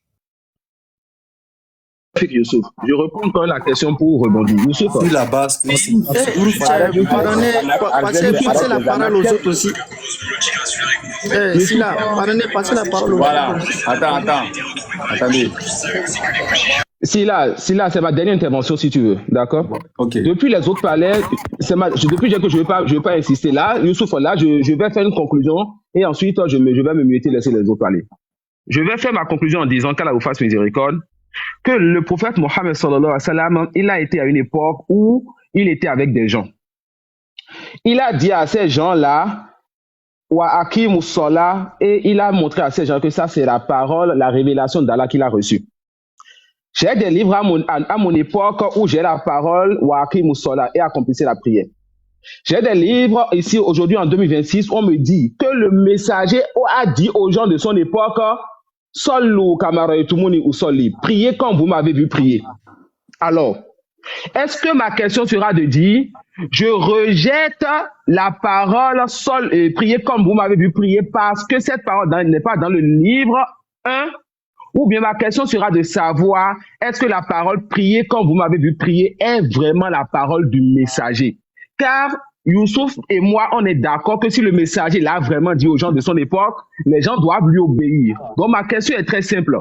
Youssouf, je réponds encore à la question pour rebondir. Youssouf, sur la base, passez la parole aux autres aussi. Passez la parole aux autres. Voilà, attends. Attendez. Si là, c'est ma dernière intervention si tu veux, d'accord? Ok. Depuis les autres parlaient, depuis que je vais pas insister là, Youssouf, là, je vais faire une conclusion et ensuite je vais me muter, laisser les autres parler. Je vais faire ma conclusion en disant qu'Allah vous fasse miséricorde, que le prophète Mohammed sallallahu alayhi wa sallam, il a été à une époque où il était avec des gens. Il a dit à ces gens-là, wa aqimus salah, et il a montré à ces gens que ça c'est la parole, la révélation d'Allah qu'il a reçue. J'ai des livres à mon époque où j'ai la parole, wa aqimus salah, et accomplissez la prière. J'ai des livres ici aujourd'hui en 2026, on me dit que le messager a dit aux gens de son époque, Sallu kamaraytumuni ou soli, priez comme vous m'avez vu prier. Alors, est-ce que ma question sera de dire, je rejette la parole priez comme vous m'avez vu prier parce que cette parole n'est pas dans le livre 1, ou bien ma question sera de savoir, est-ce que la parole priez comme vous m'avez vu prier est vraiment la parole du messager? Car Youssouf et moi, on est d'accord que si le messager l'a vraiment dit aux gens de son époque, les gens doivent lui obéir. Donc ma question est très simple.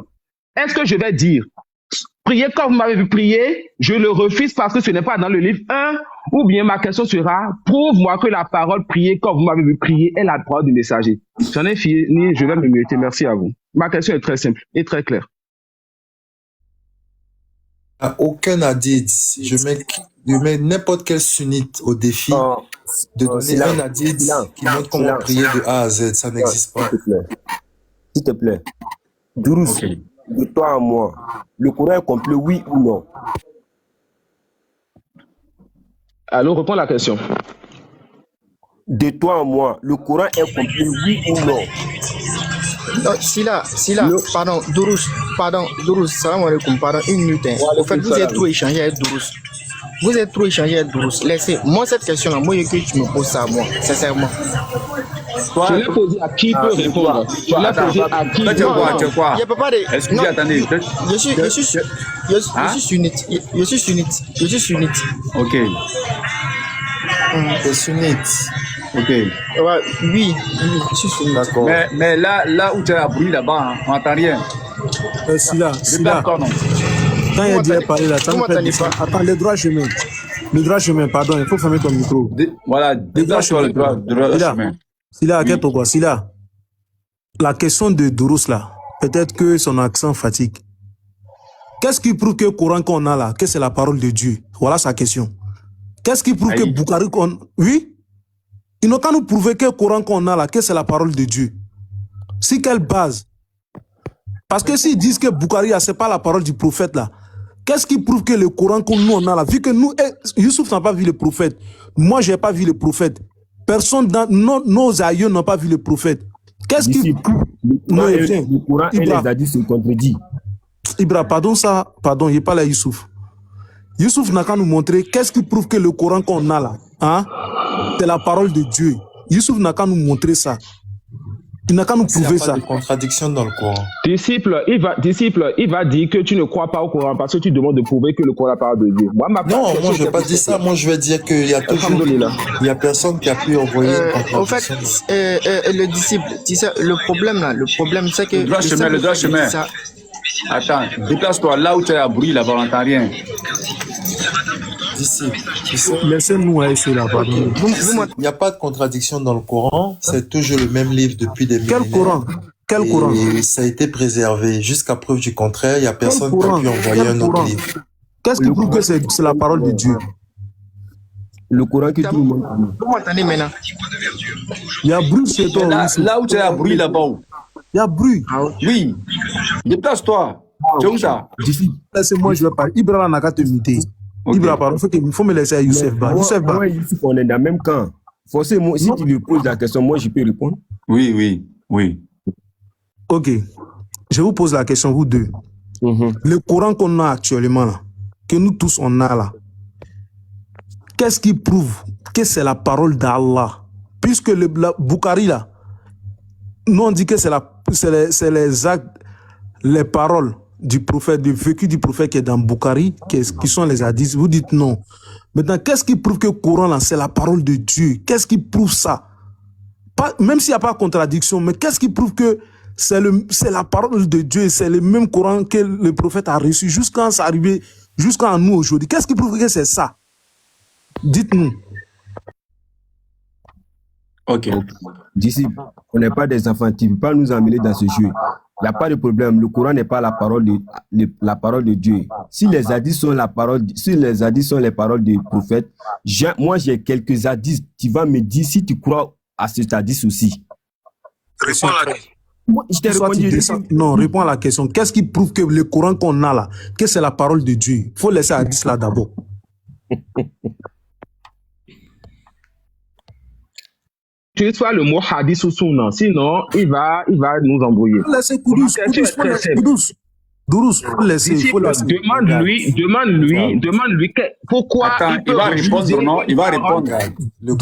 Est-ce que je vais dire, priez comme vous m'avez vu prier, je le refuse parce que ce n'est pas dans le livre 1, ou bien ma question sera, prouve-moi que la parole prier comme vous m'avez vu prier est la parole du messager. J'en ai fini, je vais me muter. Merci à vous. Ma question est très simple et très claire. Aucun hadith. Je mets n'importe quel sunnite au défi de donner un hadith qui montre comment prier de A à Z. Ça n'existe pas. S'il te plaît. Durus, de toi à moi, le Coran est complet, oui ou non? Alors, reprends la question. De toi à moi, le Coran est complet, oui ou non? Sila, pardon, Durus, salam alaikum, pardon, une minute. En fait, vous êtes trop échangé avec Durus. Vous êtes trop échangé avec Durus. Laissez, moi, cette question-là, moi, que tu me poses ça à moi, sincèrement. Je l'ai posé à qui peut répondre. Je l'ai posé à qui peut répondre. Il n'y a pas de... Excusez, attendez. Je suis sunnite. Ok. C'est sunnite. Ok. Ouais, oui, je suis sunnite. D'accord. Mais là où tu as bruit là-bas, on n'entend rien. Sila. Quand il dit parler là, ça me fait... Attends, le droit chemin, pardon, il faut fermer ton micro. Voilà, sur le droit chemin. Sila, Sila, la question de Durus là, peut-être que son accent fatigue. Qu'est-ce qui prouve que le Coran qu'on a là, que c'est la parole de Dieu? Voilà sa question. Qu'est-ce qui prouve que Bukhari qu'on... Oui? Ils n'ont qu'à nous prouver que le Coran qu'on a là, que c'est la parole de Dieu. C'est quelle base? Parce que s'ils disent que Bukhari, c'est pas la parole du prophète là, qu'est-ce qui prouve que le Coran qu'on nous on a là, vu que nous, Youssouf n'a pas vu le prophète, moi j'ai pas vu le prophète, personne dans nos aïeux n'ont pas vu le prophète. Qu'est-ce qui prouve? Le Coran et les hadiths se contredisent. Ibra, pardon, il n'est pas là Youssouf. Youssouf n'a qu'à nous montrer qu'est-ce qui prouve que le Coran qu'on a là, hein, c'est la parole de Dieu. Youssouf n'a qu'à nous montrer ça. Il n'a qu'à nous prouver ça. Il n'y a pas de contradiction dans le Coran. Disciple, il va dire que tu ne crois pas au Coran parce que tu demandes de prouver que le Coran est la parole de Dieu. Moi, je ne vais pas dire ça. Moi, je vais dire qu'il y a toujours... Il n'y a personne qui a pu envoyer une en fait, le disciple, le problème, c'est que... Le droit chemin. Attends, déplace-toi là où tu as bruit, là-bas, on n'entend rien. Laissez-nous essayer là-bas. Il n'y a pas de contradiction dans le Coran, c'est toujours le même livre depuis des millénaires. Quel Coran? Et ça a été préservé. Jusqu'à preuve du contraire, il n'y a personne qui a pu envoyer un autre livre. Qu'est-ce qui prouve que c'est la parole de Dieu? Le Coran que tout le monde... Vous m'entendez maintenant? Il y a bruit chez toi. Là où tu as bruit là-bas. Il y a bruit. Oui. Déplace-toi. Tu es où ça? Laissez-moi, je vais parler. Ibra n'a qu'à te muter. Ibra, pardon, il faut me laisser à Youssef Ba. Youssef, on est dans le même camp. Forcément, si tu lui poses la question, moi, je peux répondre. Oui. Ok. Je vous pose la question, vous deux. Le Coran qu'on a actuellement, là, que nous tous on a là, qu'est-ce qui prouve que c'est la parole d'Allah? Puisque le Bukhari là, nous on dit que c'est les actes, les paroles du prophète, du vécu du prophète qui est dans Bukhari, qui sont les hadiths. Vous dites non. Maintenant, qu'est-ce qui prouve que le Coran là, c'est la parole de Dieu? Qu'est-ce qui prouve ça? Même s'il n'y a pas de contradiction, mais qu'est-ce qui prouve que c'est la parole de Dieu, c'est le même Coran que le prophète a reçu jusqu'à ça arriver, jusqu'à nous aujourd'hui? Qu'est-ce qui prouve que c'est ça? Dites-nous. Ok. D'ici, on n'est pas des enfants, tu ne peux pas nous emmener dans ce jeu. Il n'y a pas de problème. Le Coran n'est pas la parole de Dieu. Si les hadiths sont les paroles du prophète, moi j'ai quelques hadiths. Tu vas me dire si tu crois à cet hadith aussi. Je t'ai répondu. Non, réponds à la question. Qu'est-ce qui prouve que le Coran qu'on a là, que c'est la parole de Dieu? Il faut laisser hadith là d'abord. Tu utilises le mot hadith ou sunna, sinon il va nous embrouiller. Laissez Koudous. Demande-lui pourquoi. Attends, il va répondre, non? Il va répondre. Le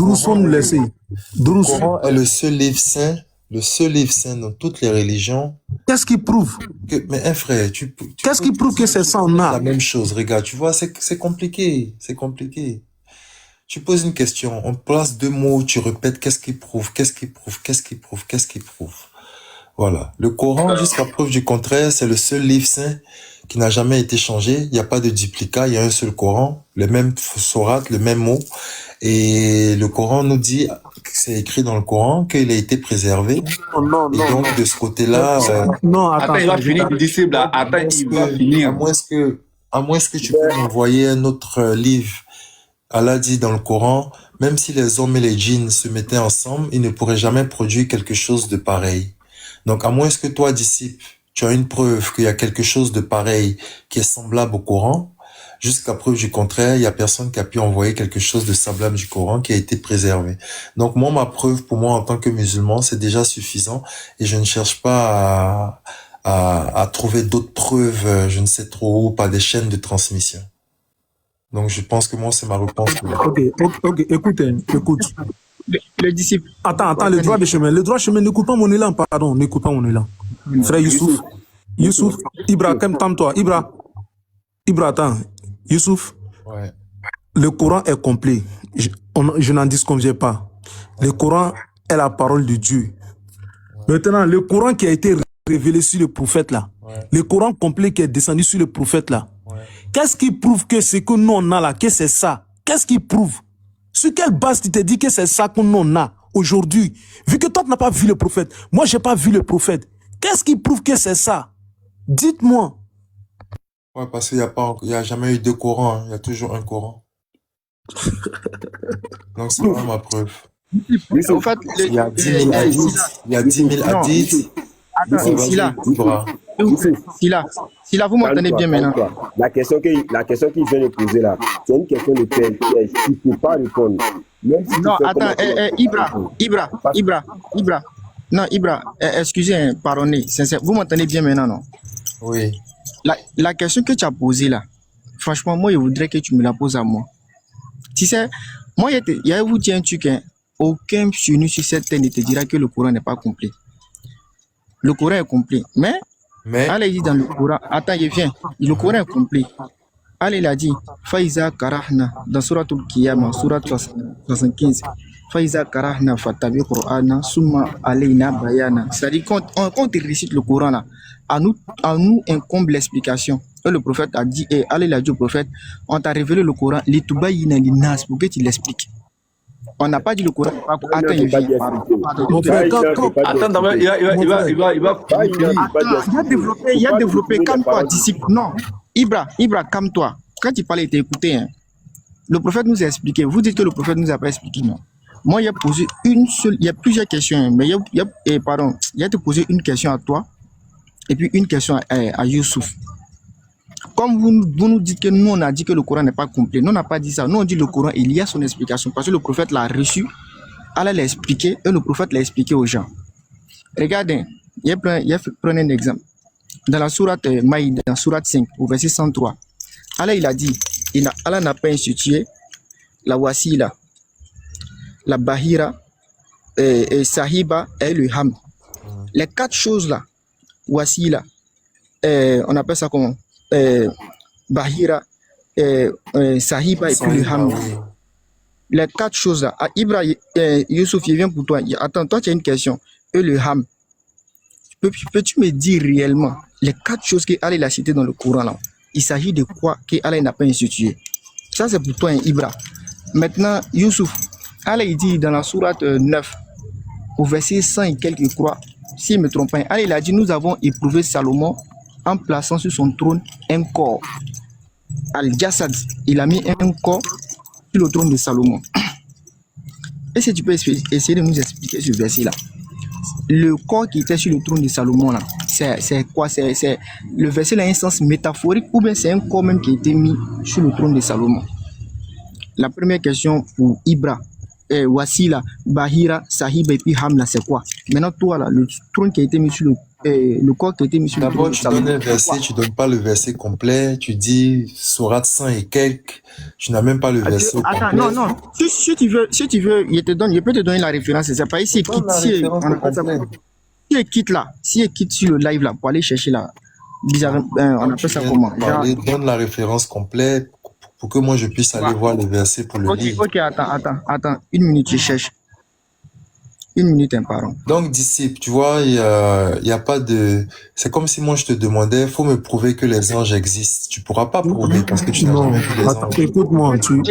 Coran est le seul livre saint dans toutes les religions. Qu'est-ce qui prouve? Mais un frère, qu'est-ce qui prouve que c'est ça en a? La même chose, regarde, tu vois, c'est compliqué. Tu poses une question, on place deux mots, tu répètes qu'est-ce qui prouve. Voilà. Le Coran, jusqu'à preuve du contraire, c'est le seul livre saint qui n'a jamais été changé. Il n'y a pas de duplicat, il y a un seul Coran, le même sourate, le même mot. Et le Coran nous dit, c'est écrit dans le Coran, qu'il a été préservé. Non, et donc, de ce côté-là... non, attends, il va finir, disciple, attends, il va finir. À moins que tu peux m'envoyer un autre livre. Allah dit dans le Coran, même si les hommes et les djinns se mettaient ensemble, ils ne pourraient jamais produire quelque chose de pareil. Donc, à moins que toi, disciple, tu as une preuve qu'il y a quelque chose de pareil qui est semblable au Coran, jusqu'à preuve du contraire, il y a personne qui a pu envoyer quelque chose de semblable du Coran qui a été préservé. Donc, moi, ma preuve, pour moi, en tant que musulman, c'est déjà suffisant et je ne cherche pas à trouver d'autres preuves, je ne sais trop où, par des chaînes de transmission. Donc, je pense que moi, c'est ma réponse. Ok, écoute. Le disciple. Attends, le droit de chemin. Le droit de chemin, n'écoute pas mon élan, pardon, n'écoute pas mon élan. Frère Youssouf, Ibra, calme-toi, Ibra, attends, Youssouf, ouais. Le Coran est complet. Je n'en disconviens pas. Le Coran est la parole de Dieu. Ouais. Maintenant, le Coran qui a été révélé sur le prophète là, le Coran complet qui est descendu sur le prophète là, qu'est-ce qui prouve que ce que nous on a là, que c'est ça? Qu'est-ce qui prouve? Sur quelle base tu t'es dit que c'est ça qu'on en a aujourd'hui? Vu que toi tu n'as pas vu le prophète, moi j'ai pas vu le prophète. Qu'est-ce qui prouve que c'est ça? Dites-moi. Ouais, parce qu'il n'y a jamais eu deux Corans, il y a toujours un Coran. Donc c'est pas ma preuve. En fait, il y a 10 000 hadiths. Il y a 10 000 hadiths. Sila, vous m'entendez bien maintenant? La question qu'il vient de poser là, c'est une question de piège. Il ne faut pas répondre. Non, attends, Ibra. Non, Ibra, excusez, pardonnez, sincère. Vous m'entendez bien maintenant, non? Oui. La question que tu as posée là, franchement, moi, je voudrais que tu me la poses à moi. Tu sais, moi, je vous dis un truc, hein, aucun sur cette terre ne te dira que le Coran n'est pas complet. Le Coran est complet. Mais Allah dit dans le Coran, attends, je viens, le Coran est complet. Allah il a dit, Faiza Karahna, dans Surat al-Qiyamah, Surat 75, Faiza Karahna, Fatabi Qur'ana, Summa Alayna Bayana. C'est-à-dire, quand on te récite le Coran là, à nous incombe l'explication. Et le prophète a dit, et Allah il a dit au prophète, on t'a révélé le Coran, l'itubayina linas, pour que tu l'expliques. On n'a pas dit le Coran. Attends, il vient. Attends, il a développé, calme-toi, disciple. Non, Ibra, calme-toi. Quand il parlait, il t'a écouté. Hein. Le prophète nous a expliqué. Vous dites que le prophète nous a pas expliqué, non. Moi, il a posé une seule, il y a plusieurs questions, mais il a te posé une question à toi, et puis une question à Youssouf. Comme vous nous dites que nous, on a dit que le Coran n'est pas complet. Nous, on n'a pas dit ça. Nous, on dit le Coran, il y a son explication. Parce que le prophète l'a reçu, Allah l'a expliqué, et le prophète l'a expliqué aux gens. Regardez, prenez un exemple. Dans la sourate Maïd, dans la sourate 5, au verset 103, Allah, il a dit, Allah n'a pas institué la wasila, la bahira, et sahiba et le ham. Les quatre choses là, wasila, on appelle ça comment? Bahira, Sahiba et puis le Ham. Les quatre choses là. Ibra, Youssouf, il vient pour toi. Attends, toi tu as une question. Et le Ham. Peux-tu me dire réellement les quatre choses qu'Allah a citées dans le Coran là? Il s'agit de quoi qu'Allah n'a pas institué? Ça c'est pour toi, hein, Ibra. Maintenant, Youssouf, Allah il dit dans la sourate 9, au verset 100 et quelques, je crois, si je ne me trompe pas, Allah il a dit, nous avons éprouvé Salomon en plaçant sur son trône un corps. Al-Jassad, il a mis un corps sur le trône de Salomon. Est-ce que tu peux essayer de nous expliquer ce verset-là? Le corps qui était sur le trône de Salomon, là, c'est quoi? C'est le verset là a un sens métaphorique ou bien c'est un corps même qui a été mis sur le trône de Salomon? La première question pour Ibra, Wasila, Bahira, Sahib et puis Hamla, c'est quoi? Maintenant, toi, là, le trône qui a été mis sur le corps qui a été mis sur le trône. D'abord, tu donnes un verset, tu donnes pas le verset complet, tu dis sourate 100 et quelques, tu n'as même pas le verset complet. Non. Si tu veux, je peux te donner la référence, c'est pas ici. Si elle quitte sur le live là, pour aller chercher là, on appelle ça comment? Donne la référence complète pour que moi je puisse aller voir le verset pour le lire. Ok, attends, une minute, je cherche. Une minute, pardon. Donc, disciple, tu vois, il y a pas de... C'est comme si moi, je te demandais, faut me prouver que les anges existent. Tu pourras pas prouver parce que tu n'as jamais vu les anges. Écoute-moi, tu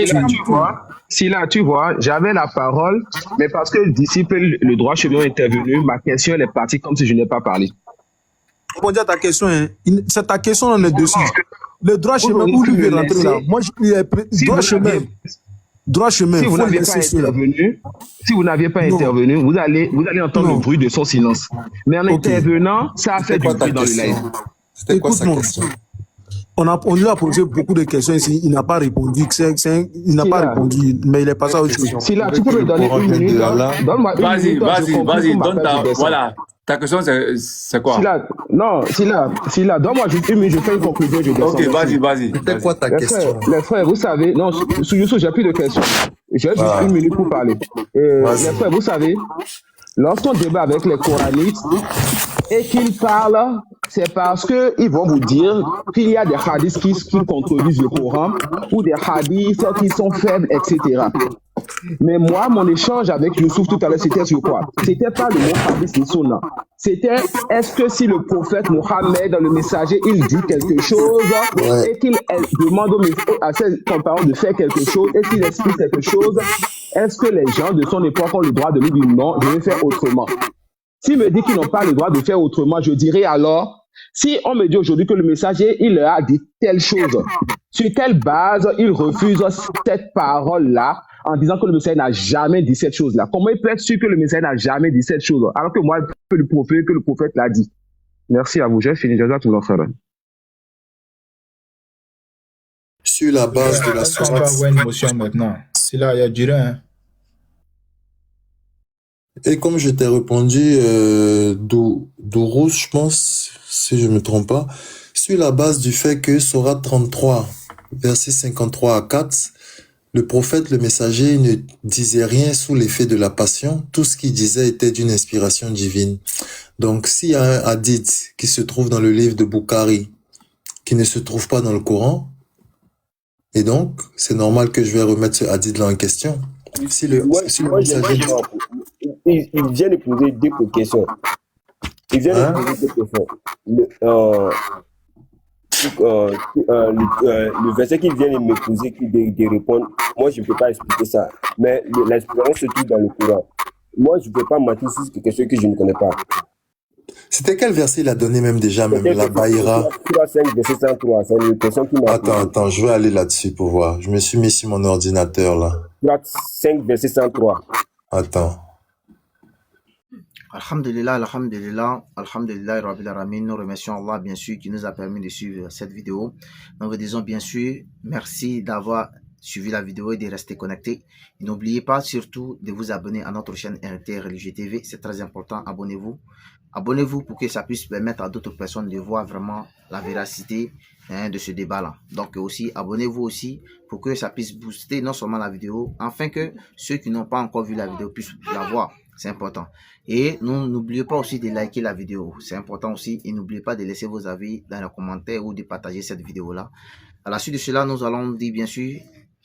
vois, si là, tu vois, j'avais la parole, mais parce que le disciple, le droit chemin est intervenu, ma question, elle est partie comme si je n'ai pas parlé. Pour dire ta question, hein, c'est ta question, on est dessus. Le droit chemin, où lui veut rentrer là? Moi, droit chemin. Droit chemin. Si vous n'aviez pas intervenu, vous allez entendre le bruit de son silence. Mais en intervenant, ça a fait du bruit dans le live. C'était quoi sa question? On lui a posé beaucoup de questions ici. Il n'a pas répondu. Il n'a pas répondu, mais il est passé à autre chose. Si là, tu peux me donner une minute. Donne-moi une minute. Vas-y, donne ta... Voilà. Ta question, c'est quoi? Si là, donne-moi juste une minute, je fais une conclusion, je descends. Ok, vas-y. C'était quoi ta question? Les frères, vous savez, non, sous Youssou, j'ai plus de questions. J'ai juste une minute pour parler. Les frères, vous savez, lorsqu'on débat avec les coranites et qu'ils parlent, c'est parce qu'ils vont vous dire qu'il y a des hadiths qui contredisent le Coran ou des hadiths qui sont faibles, etc. Mais moi, mon échange avec Youssouf tout à l'heure, c'était sur quoi? C'était pas le mot hadith ni sunna. C'était, est-ce que si le prophète Mohammed, dans le messager, il dit quelque chose et qu'il demande à ses compagnons de faire quelque chose et qu'il explique quelque chose, est-ce que les gens de son époque ont le droit de lui dire non, je vais faire autrement? S'il me dit qu'ils n'ont pas le droit de faire autrement, je dirais alors, si on me dit aujourd'hui que le messager, il leur a dit telle chose, sur quelle base il refuse cette parole-là en disant que le messager n'a jamais dit cette chose-là? Comment il peut être sûr que le messager n'a jamais dit cette chose alors que moi, je peux lui prouver que le prophète l'a dit? Merci à vous, j'ai fini. Sur la base de la sourate... On va avoir une motion maintenant. C'est là, il y a duré, hein. Et comme je t'ai répondu, Dourous, je pense, si je me trompe pas, sur la base du fait que Sourate 33, verset 53 à 4, le prophète, le messager, ne disait rien sous l'effet de la passion. Tout ce qu'il disait était d'une inspiration divine. Donc, s'il y a un hadith qui se trouve dans le livre de Bukhari, qui ne se trouve pas dans le Coran, et donc, c'est normal que je vais remettre ce hadith-là en question. Si le messager... Il vient de poser deux questions. Le verset qu'il vient de me poser, de répondre, moi je ne peux pas expliquer ça. Mais l'expérience se trouve dans le Coran. Moi je ne peux pas mentir si c'est quelque chose que je ne connais pas. C'était quel verset il a donné même déjà, même la Baïra? Attends, je vais aller là-dessus pour voir. Je me suis mis sur mon ordinateur là. 5, verset 103. Attends. Alhamdulillah, Rabbil Alamin. Nous remercions Allah, bien sûr, qui nous a permis de suivre cette vidéo. Nous vous disons, bien sûr, merci d'avoir suivi la vidéo et de rester connecté. Et n'oubliez pas, surtout, de vous abonner à notre chaîne RT Religieux TV. C'est très important, abonnez-vous. Abonnez-vous pour que ça puisse permettre à d'autres personnes de voir vraiment la véracité de ce débat-là. Donc aussi, abonnez-vous aussi pour que ça puisse booster non seulement la vidéo, afin que ceux qui n'ont pas encore vu la vidéo puissent la voir. C'est important. Et n'oubliez pas aussi de liker la vidéo. C'est important aussi. Et n'oubliez pas de laisser vos avis dans les commentaires ou de partager cette vidéo-là. À la suite de cela, nous allons dire bien sûr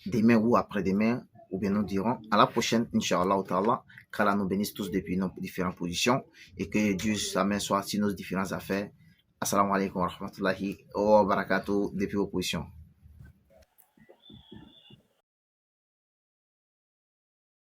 demain ou après-demain, ou bien nous dirons à la prochaine, Inch'Allah ta'ala, qu'Allah nous bénisse tous depuis nos différentes positions et que Dieu sa main soit sur nos différentes affaires. Assalamu alaikum wa rahmatullahi wa barakatuh depuis vos positions.